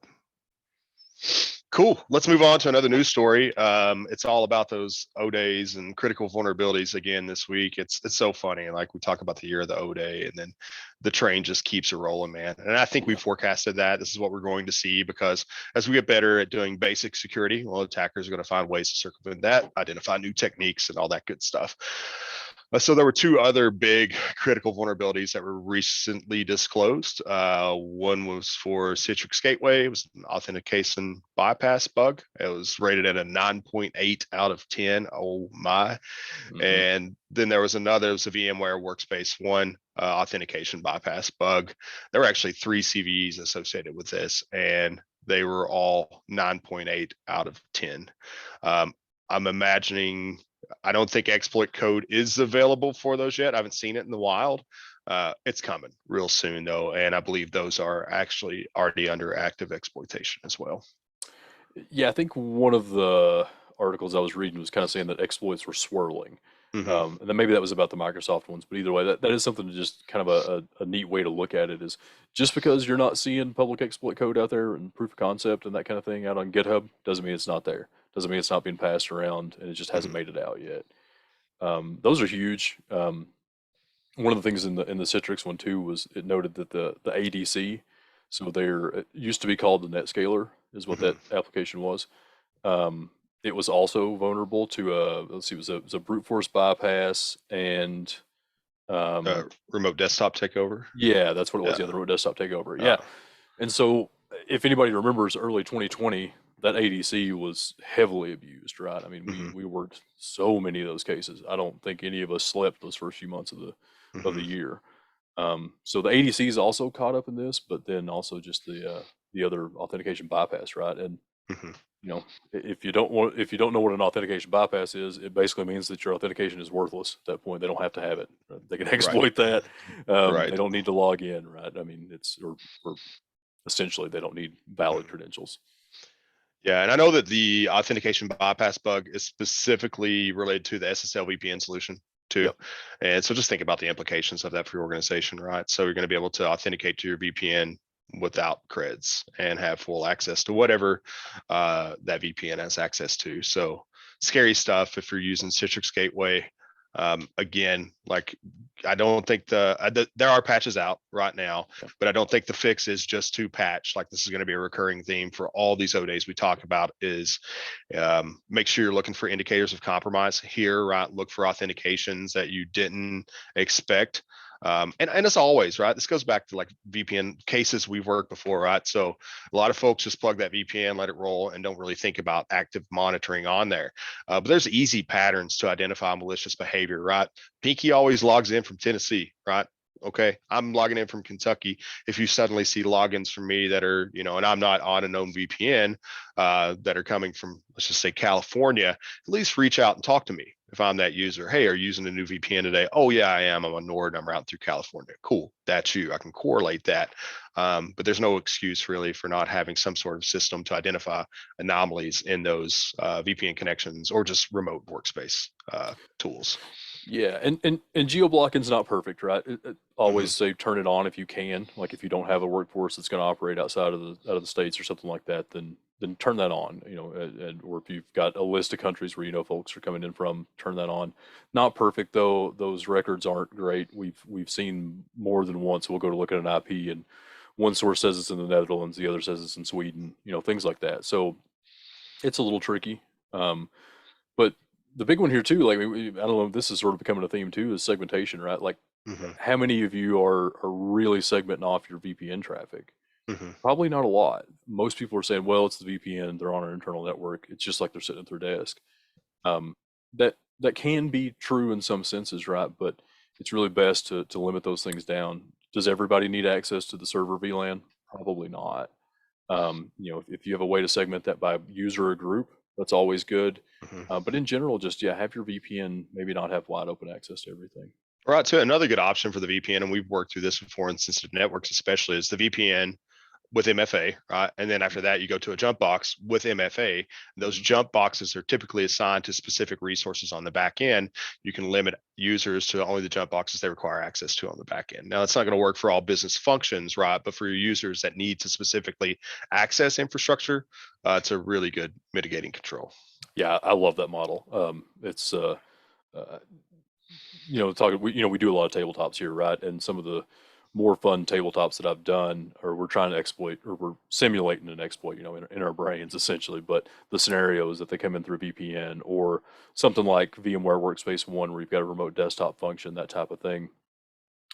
Cool. Let's move on to another news story. It's all about those O days and critical vulnerabilities again this week. It's so funny. Like we talk about the year of the O day, and then the train just keeps it rolling, man. And I think we Yeah. forecasted that this is what we're going to see because as we get better at doing basic security, well, attackers are going to find ways to circumvent that, identify new techniques, and all that good stuff. So there were two other big critical vulnerabilities that were recently disclosed. One was for Citrix Gateway. It was an authentication bypass bug. It was rated at a 9.8 out of 10. Oh my. Hmm. And then there was another, it was a VMware Workspace one authentication bypass bug. There were actually 3 CVEs associated with this. And they were all 9.8 out of 10. I'm imagining, I don't think exploit code is available for those yet. I haven't seen it in the wild. It's coming real soon though, and I believe those are actually already under active exploitation as well. Yeah, I think one of the articles I was reading was kind of saying that exploits were swirling. Hmm. And then maybe that was about the Microsoft ones, but either way, that is something to just kind of a neat way to look at it is just because you're not seeing public exploit code out there and proof of concept and that kind of thing out on GitHub doesn't mean it's not there. Doesn't mean it's not being passed around and it just hasn't Hmm. made it out yet. Those are huge. One of the things in the Citrix one too was it noted that the ADC, so it used to be called the NetScaler, is what Hmm. that application was. Um, it was also vulnerable to let's see, it was a brute force bypass and um, Remote desktop takeover. yeah, that's what it was. Yeah. Yeah, the remote desktop takeover. Yeah, Uh, and so if anybody remembers early 2020, that ADC was heavily abused, right? I mean, hmm. we worked so many of those cases. I don't think any of us slept those first few months of Hmm. the year. So the ADC is also caught up in this, but then also just the other authentication bypass, right? And Hmm. you know, if you don't know what an authentication bypass is, it basically means that your authentication is worthless at that point. They don't have to have it. Right? They can Right. exploit that. They Right. don't need to log in, right? I mean, or essentially they don't need valid Mhm. credentials. Yeah, and I know that the authentication bypass bug is specifically related to the SSL VPN solution too. Yep. And so just think about the implications of that for your organization, right? So you're going to be able to authenticate to your VPN without creds and have full access to whatever that VPN has access to. So scary stuff if you're using Citrix Gateway. Again, like I don't think there are patches out right now, Yep. but I don't think the fix is just to patch. Like this is going to be a recurring theme for all these O days we talk about is make sure you're looking for indicators of compromise here, right? Look for authentications that you didn't expect. And as always, right? This goes back to like VPN cases we've worked before, right? So a lot of folks just plug that VPN, let it roll, and don't really think about active monitoring on there. But there's easy patterns to identify malicious behavior, right? Pinky always logs in from Tennessee, right? Okay, I'm logging in from Kentucky. If you suddenly see logins from me that are, and I'm not on a known VPN that are coming from, let's just say California, at least reach out and talk to me if I'm that user. Hey, are you using a new VPN today? Oh yeah, I am. I'm on Nord. I'm routing through California. Cool, that's you. I can correlate that. But there's no excuse really for not having some sort of system to identify anomalies in those VPN connections or just remote workspace tools. Yeah, and geo blocking's not perfect, right? Hmm. Always say turn it on if you can. Like if you don't have a workforce that's going to operate outside of the states or something like that, then turn that on. Or if you've got a list of countries where you know folks are coming in from, turn that on. Not perfect though. Those records aren't great. We've seen more than once. We'll go to look at an IP and one source says it's in the Netherlands, the other says it's in Sweden. Things like that. So it's a little tricky. But the big one here too, like I don't know if this is sort of becoming a theme too, is segmentation, right? Like Hmm. how many of you are really segmenting off your VPN traffic? Hmm. Probably not a lot. Most people are saying, well, it's the VPN, they're on our internal network. It's just like they're sitting at their desk. Um, that can be true in some senses, right? But it's really best to limit those things down. Does everybody need access to the server VLAN? Probably not. If you have a way to segment that by user or group, that's always good. Hmm. But in general, just yeah, have your VPN maybe not have wide open access to everything. Right. So another good option for the VPN, and we've worked through this before in sensitive networks, especially, is the VPN with MFA, right? And then after that, you go to a jump box with MFA. Those Mm-hmm. jump boxes are typically assigned to specific resources on the back end. You can limit users to only the jump boxes they require access to on the back end. Now, it's not going to work for all business functions, right? But for your users that need to specifically access infrastructure, it's a really good mitigating control. Yeah, I love that model. It's uh, talking. We do a lot of tabletops here, right? And some of the more fun tabletops that I've done, or we're trying to exploit, or we're simulating an exploit, in our brains essentially. But the scenario is that they come in through VPN or something like VMware Workspace One, where you've got a remote desktop function, that type of thing.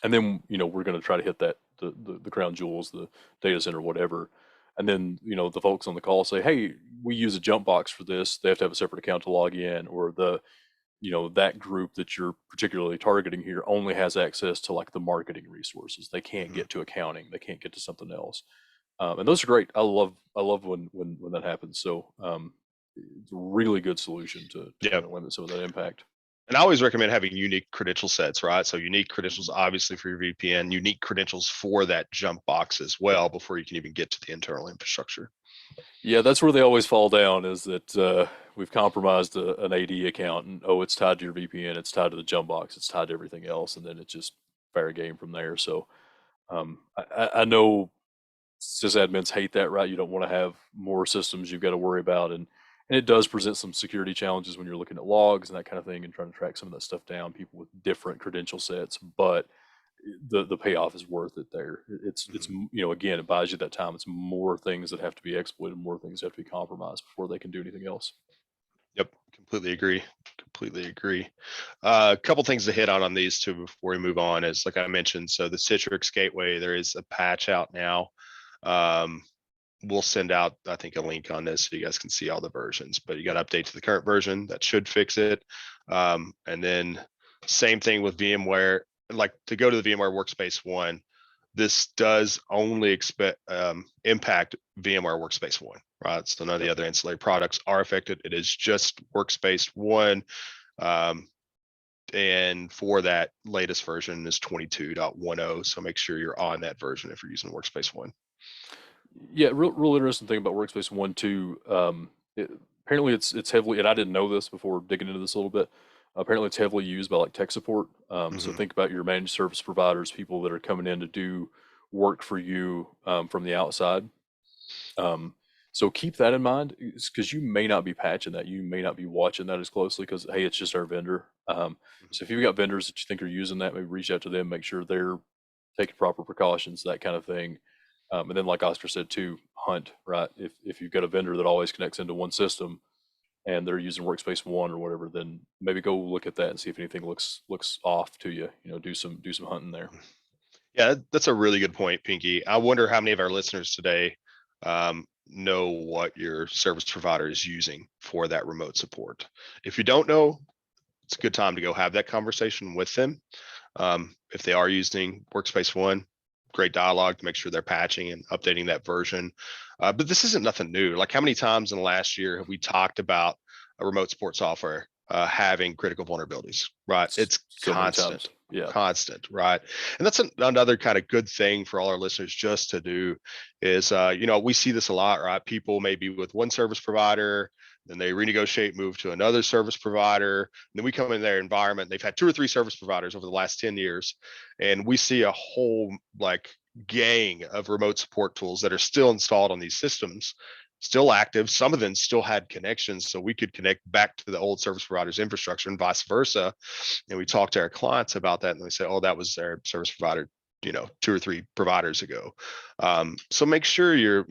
And then we're going to try to hit that the crown jewels, the data center, whatever. And then the folks on the call say, hey, we use a jump box for this. They have to have a separate account to log in, or that group that you're particularly targeting here only has access to like the marketing resources. They can't Mhm. get to accounting. They can't get to something else. And those are great. I love when that happens. So it's a really good solution to Yeah. kind of limit some of that impact. And I always recommend having unique credential sets, right? So unique credentials, obviously for your VPN, unique credentials for that jump box as well before you can even get to the internal infrastructure. Yeah, that's where they always fall down is that we've compromised an AD account and oh, it's tied to your VPN, it's tied to the jump box, it's tied to everything else, and then it's just fair game from there. So I know sysadmins hate that, right? You don't want to have more systems you've got to worry about, and it does present some security challenges when you're looking at logs and that kind of thing and trying to track some of that stuff down. People with different credential sets, but the payoff is worth it there. It's Mhm. again, it buys you that time. It's more things that have to be exploited, more things that have to be compromised before they can do anything else. Yep, completely agree. Completely agree. A couple things to hit on these two before we move on is like I mentioned. So the Citrix gateway, there is a patch out now. Um, we'll send out, I think, a link on this so you guys can see all the versions. But you got to update to the current version that should fix it. And then same thing with VMware. Like to go to the VMware Workspace 1, this does only impact VMware Workspace 1, right? So none of the other ancillary products are affected. It is just Workspace 1. And for that latest version is 22.10. So make sure you're on that version if you're using Workspace 1. Yeah, real interesting thing about Workspace 1 too. Apparently it's heavily, and I didn't know this before digging into this a little bit. Apparently it's heavily used by like tech support. So Mm-hmm. think about your managed service providers, people that are coming in to do work for you from the outside. Um, so keep that in mind because you may not be patching that. You may not be watching that as closely because, hey, it's just our vendor. So if you've got vendors that you think are using that, maybe reach out to them, make sure they're taking proper precautions, that kind of thing. And then, like Oscar said too, hunt, right? If you've got a vendor that always connects into one system and they're using Workspace 1 or whatever, then maybe go look at that and see if anything looks off to you. Do some hunting there. Yeah, that's a really good point, Pinky. I wonder how many of our listeners today know what your service provider is using for that remote support. If you don't know, it's a good time to go have that conversation with them. If they are using Workspace 1, great dialogue to make sure they're patching and updating that version. But this isn't nothing new. Like how many times in the last year have we talked about a remote support software having critical vulnerabilities, right? It's So many times. Yeah. constant, right? And that's another kind of good thing for all our listeners just to do is, we see this a lot, right? People may be with one service provider, then they renegotiate, move to another service provider. And then we come in their environment. They've had 2 or 3 service providers over the last 10 years. And we see a whole like gang of remote support tools that are still installed on these systems, still active. Some of them still had connections. So we could connect back to the old service provider's infrastructure and vice versa. And we talk to our clients about that. And they say, oh, that was their service provider, 2 or 3 providers ago. So make sure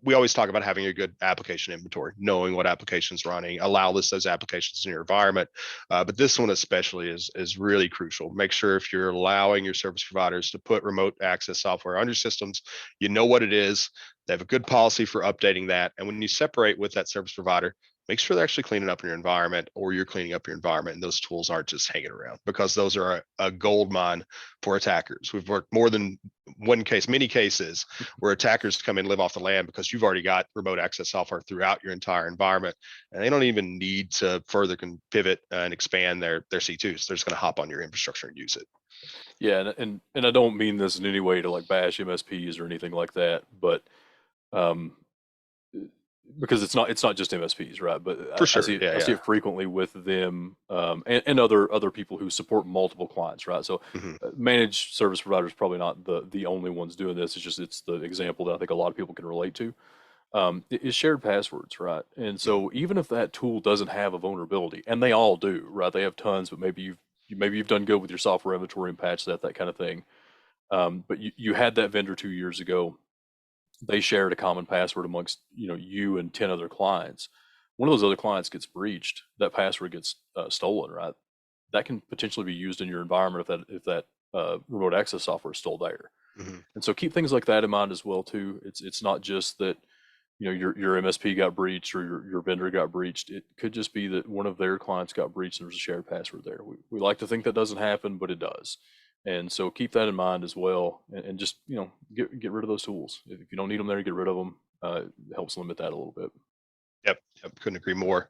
we always talk about having a good application inventory, knowing what applications running, allow list those applications in your environment. But this one especially is really crucial. Make sure if you're allowing your service providers to put remote access software on your systems, you know what it is. They have a good policy for updating that. And when you separate with that service provider, make sure they're actually cleaning up your environment or you're cleaning up your environment and those tools aren't just hanging around because those are a gold mine for attackers. We've worked more than many cases where attackers come in and live off the land because you've already got remote access software throughout your entire environment. And they don't even need to further pivot and expand their C2s. They're just going to hop on your infrastructure and use it. Yeah, and I don't mean this in any way to like bash MSPs or anything like that, but um, because it's not just MSPs, right? But For I sure. see Yeah. I see Yeah. it frequently with them and other people who support multiple clients, right? So Mhm. managed service providers probably not the only ones doing this. It's the example that I think a lot of people can relate to. Is shared passwords, right? And Mhm. so even if that tool doesn't have a vulnerability, and they all do, right? They have tons, but maybe you've done good with your software inventory and patched that kind of thing. But you had that vendor 2 years ago. They shared a common password amongst you and 10 other clients. One of those other clients gets breached, that password gets stolen, right? That can potentially be used in your environment if that remote access software is still there. Mhm. And so keep things like that in mind as well too. It's not just that your MSP got breached or your vendor got breached. It could just be that one of their clients got breached and there's a shared password there. We like to think that doesn't happen, but it does. And so keep that in mind as well, and just get rid of those tools. If you don't need them there, get rid of them. It helps limit that a little bit. Yep. Couldn't agree more.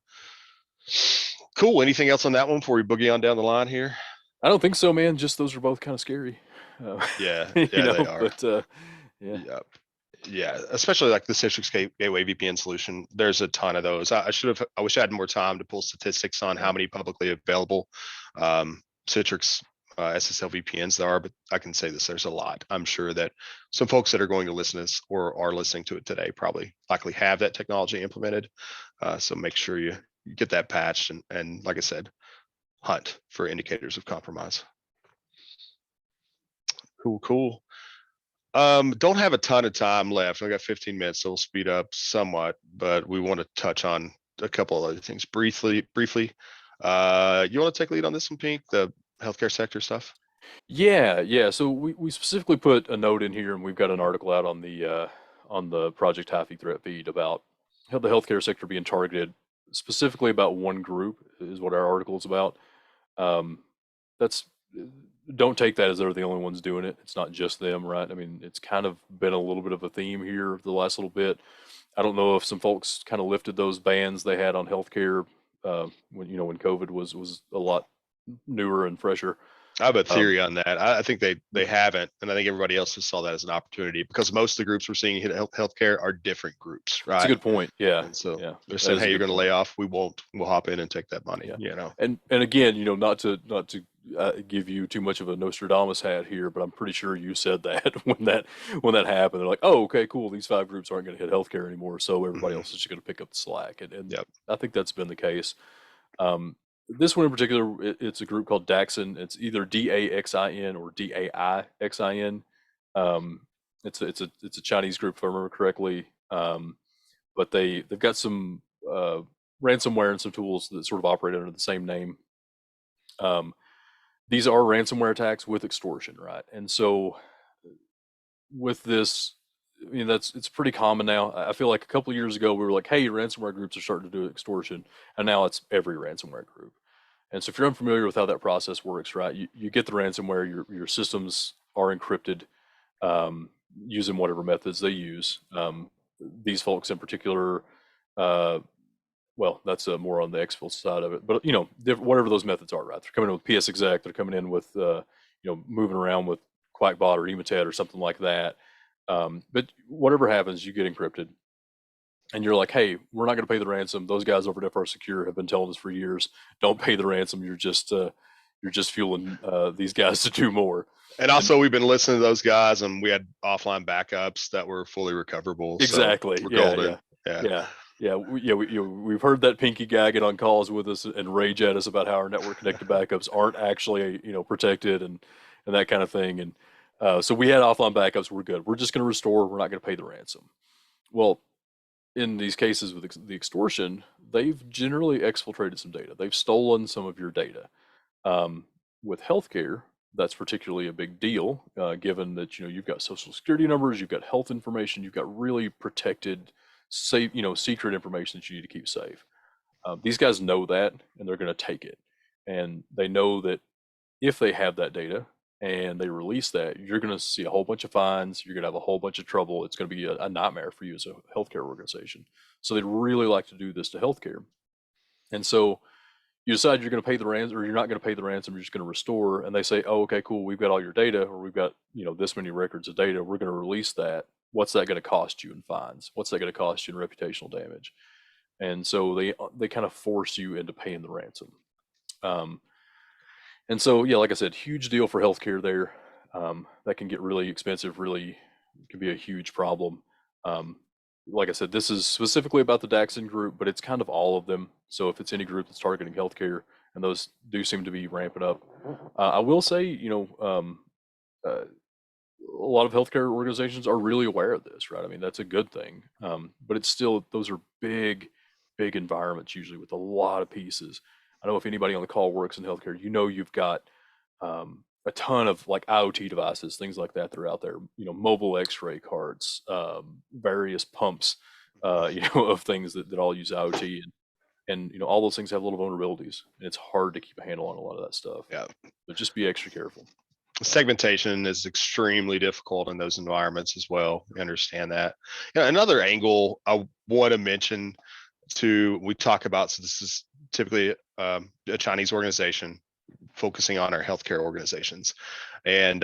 Cool. Anything else on that one before we boogie on down the line here? I don't think so, man. Just those are both kind of scary. Yeah, they are. But yeah. Yeah. Yeah, especially like the Citrix Gateway VPN solution. There's a ton of those. I wish I had more time to pull statistics on how many publicly available Citrix SSL VPNs there are, but I can say this: there's a lot. I'm sure that some folks that are going to listen to this or are listening to it today probably likely have that technology implemented. So make sure you get that patched and like I said, hunt for indicators of compromise. Cool. Don't have a ton of time left. I got 15 minutes, so we'll speed up somewhat, but we want to touch on a couple of other things briefly. You want to take lead on this one, Pink, the healthcare sector stuff? Yeah. So we specifically put a note in here, and we've got an article out on the Project Happy threat feed about how the healthcare sector being targeted, specifically about one group is what our article is about. Um, that's Don't take that as they're the only ones doing it. It's not just them, right? I mean, it's kind of been a little bit of a theme here the last little bit. I don't know if some folks kind of lifted those bans they had on healthcare when COVID was a lot newer and fresher. I have a Um, theory on that. I think they haven't, and I think everybody else just saw that as an opportunity because most of the groups we're seeing hit healthcare are different groups, it's a right? good point. Yeah, And so yeah, they're that saying, is a "Hey, you're good going to point. lay off. We won't. We'll hop in and take that money." Yeah, You know. and again, not to give you too much of a Nostradamus hat here, but I'm pretty sure you said that when that happened. They're like, oh, okay, cool. These five groups aren't going to hit healthcare anymore, so everybody Mhm. else is just going to pick up the slack, and Yep. I think that's been the case. This one in particular, it's a group called Daxin. It's either DAXIN or DAIXIN. Um, it's a Chinese group if I remember correctly. But they've got some ransomware and some tools that sort of operate under the same name. Um, these are ransomware attacks with extortion, right? And so with this, it's pretty common now. I feel like a couple of years ago we were like, hey, ransomware groups are starting to do extortion, and now it's every ransomware group. And so if you're unfamiliar with how that process works, right, you get the ransomware, your systems are encrypted um, using whatever methods they use. These folks in particular, uh, well, that's more on the exfil side of it, but whatever those methods are, right? They're coming in with PSExec, they're coming in with moving around with Quackbot or Emotet or something like that. But whatever happens, you get encrypted, and you're like, hey, we're not going to pay the ransom. Those guys over at FRSecure have been telling us for years, don't pay the ransom. You're just fueling these guys to do more. And And also, we've been listening to those guys, and we had offline backups that were fully recoverable. So exactly, we're yeah, golden. yeah, Yeah. yeah, yeah. We've heard that pinky guy get on calls with us and rage at us about how our network connected backups aren't actually protected and that kind of thing. And so we had offline backups. We're good. We're just going to restore. We're not going to pay the ransom. Well, in these cases with the extortion, they've generally exfiltrated some data. They've stolen some of your data. Um, with healthcare, that's particularly a big deal, given that you've got social security numbers, you've got health information, you've got really protected, safe, secret information that you need to keep safe. These guys know that, and they're going to take it, and they know that if they have that data and they release that, you're going to see a whole bunch of fines. You're going to have a whole bunch of trouble. It's going to be a nightmare for you as a healthcare organization. So they'd really like to do this to healthcare, and so you decide you're going to pay the ransom or you're not going to pay the ransom, you're just going to restore, and they say, oh, okay, cool, we've got all your data, or we've got this many records of data, we're going to release that. What's that going to cost you in fines? What's that going to cost you in reputational damage? And so they kind of force you into paying the ransom. um, and so yeah, like I said, huge deal for healthcare there. That can get really expensive, really can be a huge problem. um, like I said, this is specifically about the Daxon group, but it's kind of all of them. So if it's any group that's targeting healthcare, and those do seem to be ramping up, I will say, a lot of healthcare organizations are really aware of this, right? I mean, that's a good thing. But it's still, those are big environments usually with a lot of pieces. I know if anybody on the call works in healthcare, you've got a ton of like IoT devices, things like that are out there. Mobile X-ray cards, various pumps, of things that all use IoT, and all those things have little vulnerabilities, and it's hard to keep a handle on a lot of that stuff. Yeah. So just be extra careful. Segmentation is extremely difficult in those environments as well. We understand that. Another angle I want to mention too, we talk about, so this is typically a Chinese organization focusing on our healthcare organizations. And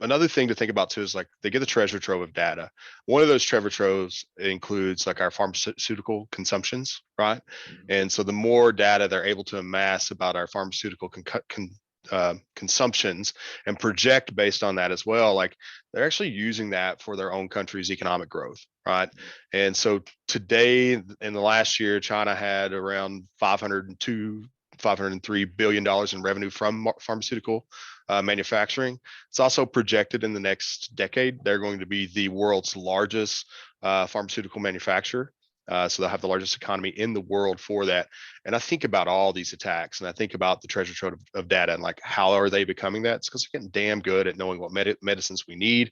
another thing to think about too is like they get a treasure trove of data. One of those treasure troves includes like our pharmaceutical consumptions, right? And so the more data they're able to amass about our pharmaceutical consumptions and project based on that as well, like they're actually using that for their own country's economic growth, right? And so today, in the last year, China had around $503 billion in revenue from pharmaceutical manufacturing. It's also projected in the next decade, they're going to be the world's largest pharmaceutical manufacturer. So they'll have the largest economy in the world for that. And I think about all these attacks, and I think about the treasure trove of data, and like how are they becoming that? It's because they're getting damn good at knowing what medicines we need,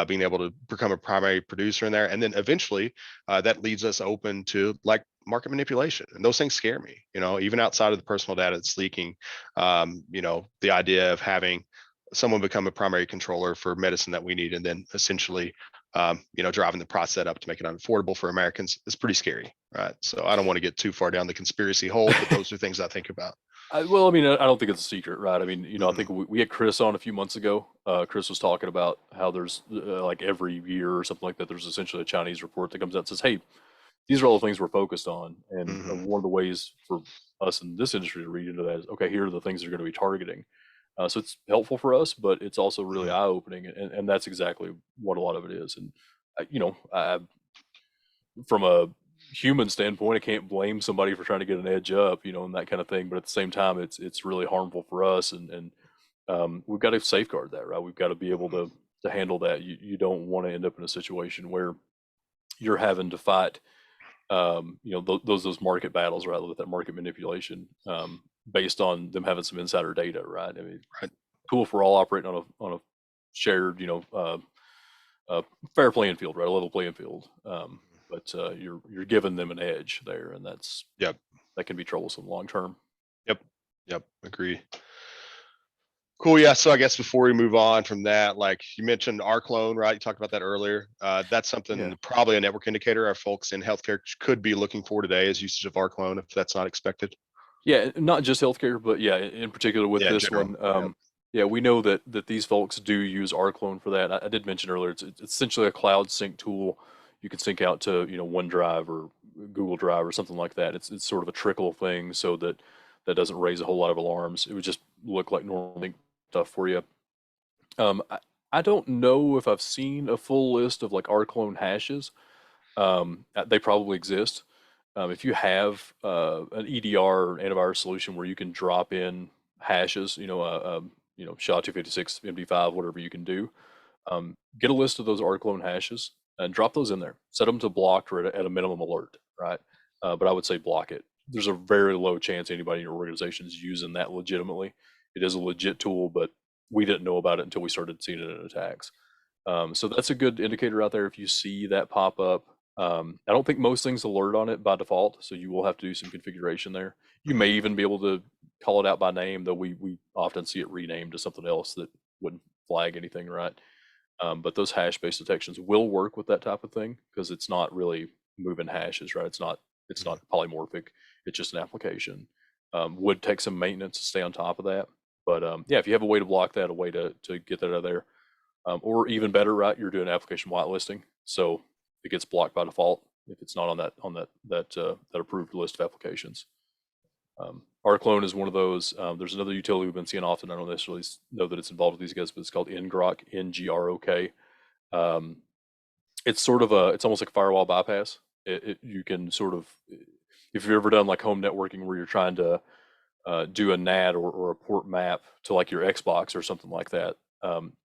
being able to become a primary producer in there, and then eventually that leads us open to like market manipulation, and those things scare me. Even outside of the personal data that's leaking, the idea of having someone become a primary controller for medicine that we need, and then essentially driving the price set up to make it unaffordable for Americans is pretty scary, right? So I don't want to get too far down the conspiracy hole, but those are things I think about. Well, I mean, I don't think it's a secret, right? I mean, I think Mm-hmm. we had Chris on a few months ago. Chris was talking about how there's like every year or something like that, there's essentially a Chinese report that comes out and says, hey, these are all the things we're focused on. And Mm-hmm. one of the ways for us in this industry to read into that is, okay, here are the things they're going to be targeting. So it's helpful for us, but it's also really Mm-hmm. eye-opening, and that's exactly what a lot of it is. And from a human standpoint, I can't blame somebody for trying to get an edge up, and that kind of thing. But at the same time, it's really harmful for us, and we've got to safeguard that, right? We've got to be able to handle that. You don't want to end up in a situation where you're having to fight, those market battles, right, with that market manipulation, based on them having some insider data, right? I mean, Right. cool if we're all operating on a shared, fair playing field, right? A level playing field. But you're giving them an edge there, and Yep. that can be troublesome long term. Yep. Yep. Agree. Cool. Yeah. So I guess before we move on from that, like you mentioned our clone, right? You talked about that earlier. That's Yeah. something, probably a network indicator our folks in healthcare could be looking for today, is usage of our clone if that's not expected. Yeah, not just healthcare, but yeah, in particular with Yeah, in this general. one, Yep. yeah, we know that these folks do use our clone for that. I did mention earlier, it's essentially a cloud sync tool. You can sync out to OneDrive or Google Drive or something like that. It's sort of a trickle thing, so that doesn't raise a whole lot of alarms. It would just look like normal link stuff for you. I don't know if I've seen a full list of like our clone hashes. They probably exist. If you have an EDR or antivirus solution where you can drop in hashes, SHA-256, MD5, whatever you can do, get a list of those rclone hashes and drop those in there. Set them to blocked or at a minimum alert, right? But I would say block it. There's a very low chance anybody in your organization is using that legitimately. It is a legit tool, but we didn't know about it until we started seeing it in attacks. So that's a good indicator out there if you see that pop up. I don't think most things alert on it by default, so you will have to do some configuration there. You may even be able to call it out by name, though we often see it renamed to something else that wouldn't flag anything, right? But those hash-based detections will work with that type of thing because it's not really moving hashes, right? It's not polymorphic. It's just an application. Would take some maintenance to stay on top of that, but yeah, if you have a way to block that, a way to get that out of there, or even better, right? You're doing application whitelisting, so it gets blocked by default if it's not on that approved list of applications. rclone is one of those. There's another utility we've been seeing often. I don't necessarily know that it's involved with these guys, but it's called ngrok, NGROK. Um, it's almost like a firewall bypass. You can sort of, if you've ever done like home networking where you're trying to do a NAT or a port map to like your Xbox or something like that.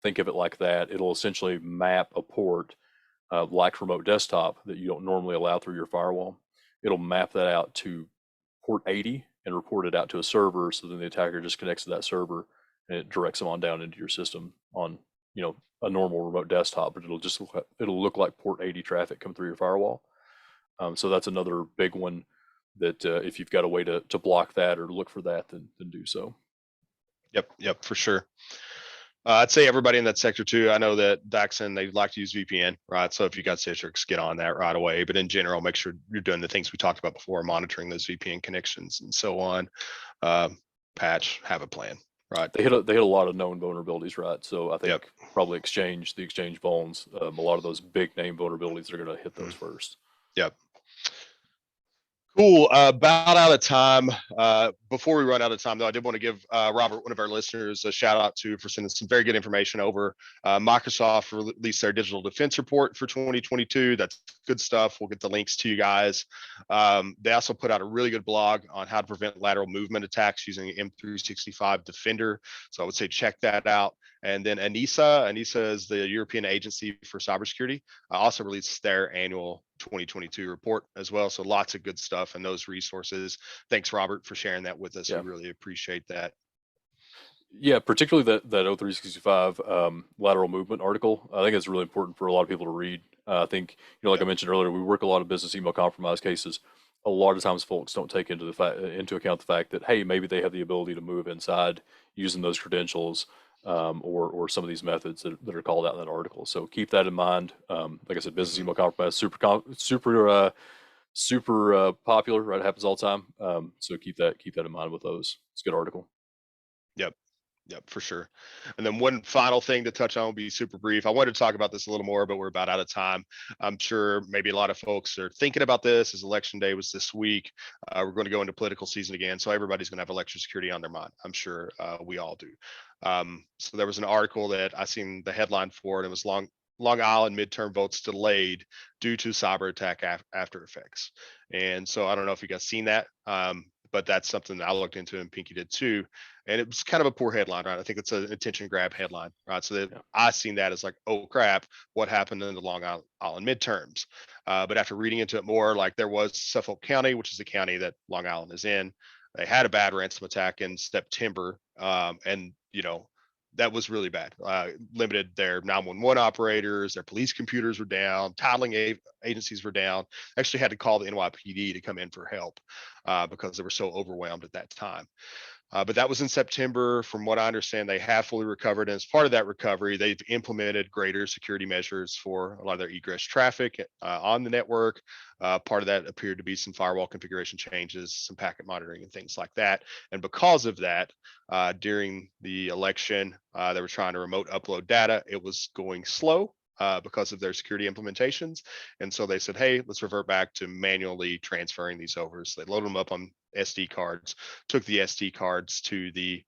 Think of it like that. It'll essentially map a port like remote desktop that you don't normally allow through your firewall. It'll map that out to port 80 and report it out to a server, so then the attacker just connects to that server and it directs them on down into your system on a normal remote desktop, but it'll look like port 80 traffic come through your firewall. So that's another big one that if you've got a way to block that or look for that, then do so. Yep. Yep. For sure. I'd say everybody in that sector too. I know that Daxon, they like to use VPN, right? So if you got Citrix, get on that right away. But in general, make sure you're doing the things we talked about before, monitoring those VPN connections and so on. Patch, have a plan, right? They hit a lot of known vulnerabilities, right? So I Yep. think probably the exchange vulns, a lot of those big name vulnerabilities are going to hit those first. Yep. Cool. About out of time. Before we run out of time, though, I did want to give Robert, one of our listeners, a shout out to for sending some very good information over. Microsoft released their digital defense report for 2022. That's good stuff. We'll get the links to you guys. They also put out a really good blog on how to prevent lateral movement attacks using M365 Defender. So I would say check that out. And then ANISA is the European Agency for Cybersecurity, also released their annual 2022 report as well. So lots of good stuff and those resources. Thanks, Robert, for sharing that with us. Yeah. We really appreciate that. Yeah, particularly that O365 lateral movement article. I think it's really important for a lot of people to read. I think, like I mentioned earlier, we work a lot of business email compromise cases. A lot of times, folks don't take into account the fact that, hey, maybe they have the ability to move inside using those credentials, or some of these methods that are called out in that article. So keep that in mind. Like I said, business email compromise super popular, right? It happens all the time. So keep that in mind with those. It's a good article. Yep. Yep, for sure. And then one final thing to touch on will be super brief. I wanted to talk about this a little more, but we're about out of time. I'm sure maybe a lot of folks are thinking about this as election day was this week. We're going to go into political season again. So everybody's going to have election security on their mind. I'm sure we all do. So there was an article that I seen the headline for, and it was Long Island midterm votes delayed due to cyber attack after effects. And so I don't know if you guys seen that. But that's something that I looked into and Pinky did too. And it was kind of a poor headline, right? I think it's an attention grab headline, right? So that I seen that as like, oh crap, what happened in the Long Island midterms? But after reading into it more, like there was Suffolk County, which is the county that Long Island is in. They had a bad ransom attack in September, and that was really bad. Limited their 911 operators, their police computers were down, titling agencies were down. Actually had to call the NYPD to come in for help because they were so overwhelmed at that time. But that was in September. From what I understand, they have fully recovered. And as part of that recovery, they've implemented greater security measures for a lot of their egress traffic on the network. Part of that appeared to be some firewall configuration changes, some packet monitoring and things like that. And because of that, during the election, they were trying to remote upload data. It was going slow. Because of their security implementations. And so they said, hey, let's revert back to manually transferring these over. So they loaded them up on SD cards, took the SD cards to the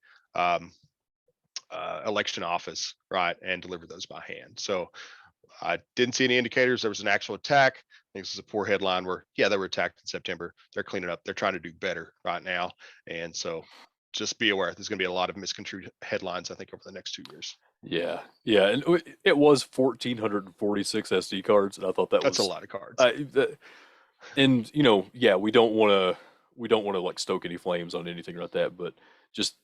election office, right, and delivered those by hand. So I didn't see any indicators there was an actual attack. I think this is a poor headline where, yeah, they were attacked in September. They're cleaning up. They're trying to do better right now. And so just be aware, there's going to be a lot of misconstrued headlines, I think, over the next 2 years. Yeah, yeah, and it was 1,446 SD cards, and I thought that's was a lot of cards. And yeah, we don't want to like stoke any flames on anything like that, but just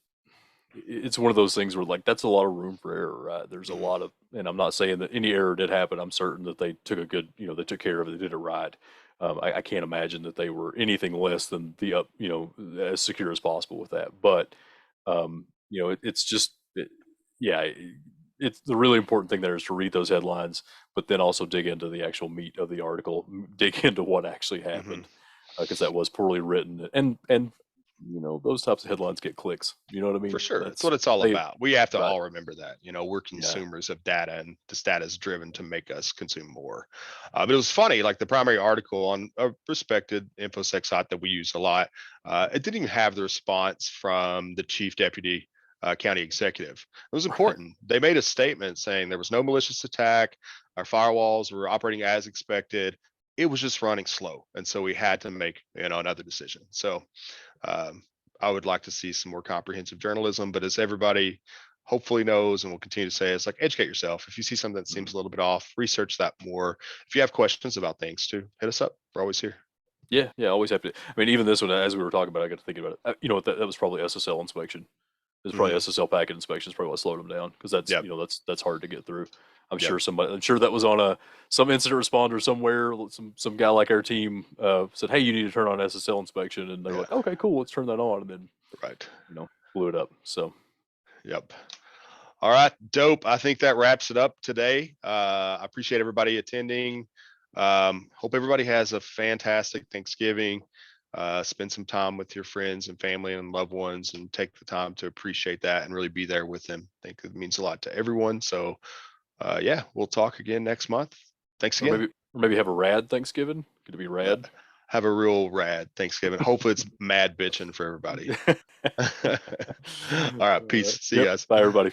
it's one of those things where like that's a lot of room for error, right? There's a lot of, and I'm not saying that any error did happen. I'm certain that they took they took care of it. They did it right. I can't imagine that they were anything less than as secure as possible with that. But it's just yeah, it's the really important thing there is to read those headlines, but then also dig into the actual meat of the article, dig into what actually happened, because that was poorly written, and those types of headlines get clicks. You know what I mean? For sure. That's what it's all about. We have to all remember that. We're Yeah. consumers of data, and this data is driven to make us consume more. But it was funny, like the primary article on a respected InfoSec site that we use a lot, it didn't even have the response from the chief deputy county executive. It was important. They made a statement saying there was no malicious attack. Our firewalls were operating as expected. It was just running slow. And so we had to make, another decision. So I would like to see some more comprehensive journalism, but as everybody hopefully knows and will continue to say, it's like educate yourself. If you see something that seems a little bit off, research that more. If you have questions about things too, hit us up. We're always here. Yeah, always happy. I mean, even this one, as we were talking about, I got to thinking about it. You know what? That was probably SSL inspection. It was probably SSL packet inspection is probably what slowed them down, because that's that's hard to get through. I'm sure that was on some incident responder somewhere. Some guy like our team said, "Hey, you need to turn on SSL inspection," and they were like, "Okay, cool, let's turn that on," and then blew it up. So, yep. All right, dope. I think that wraps it up today. I appreciate everybody attending. Hope everybody has a fantastic Thanksgiving. Spend some time with your friends and family and loved ones and take the time to appreciate that and really be there with them. I think it means a lot to everyone. So yeah, we'll talk again next month. Thanks Or again. maybe have a rad Thanksgiving. Could it be Yeah, rad? have a real rad Thanksgiving. Hopefully it's mad bitching for everybody. All right, peace. See you Yep. guys. Bye, everybody.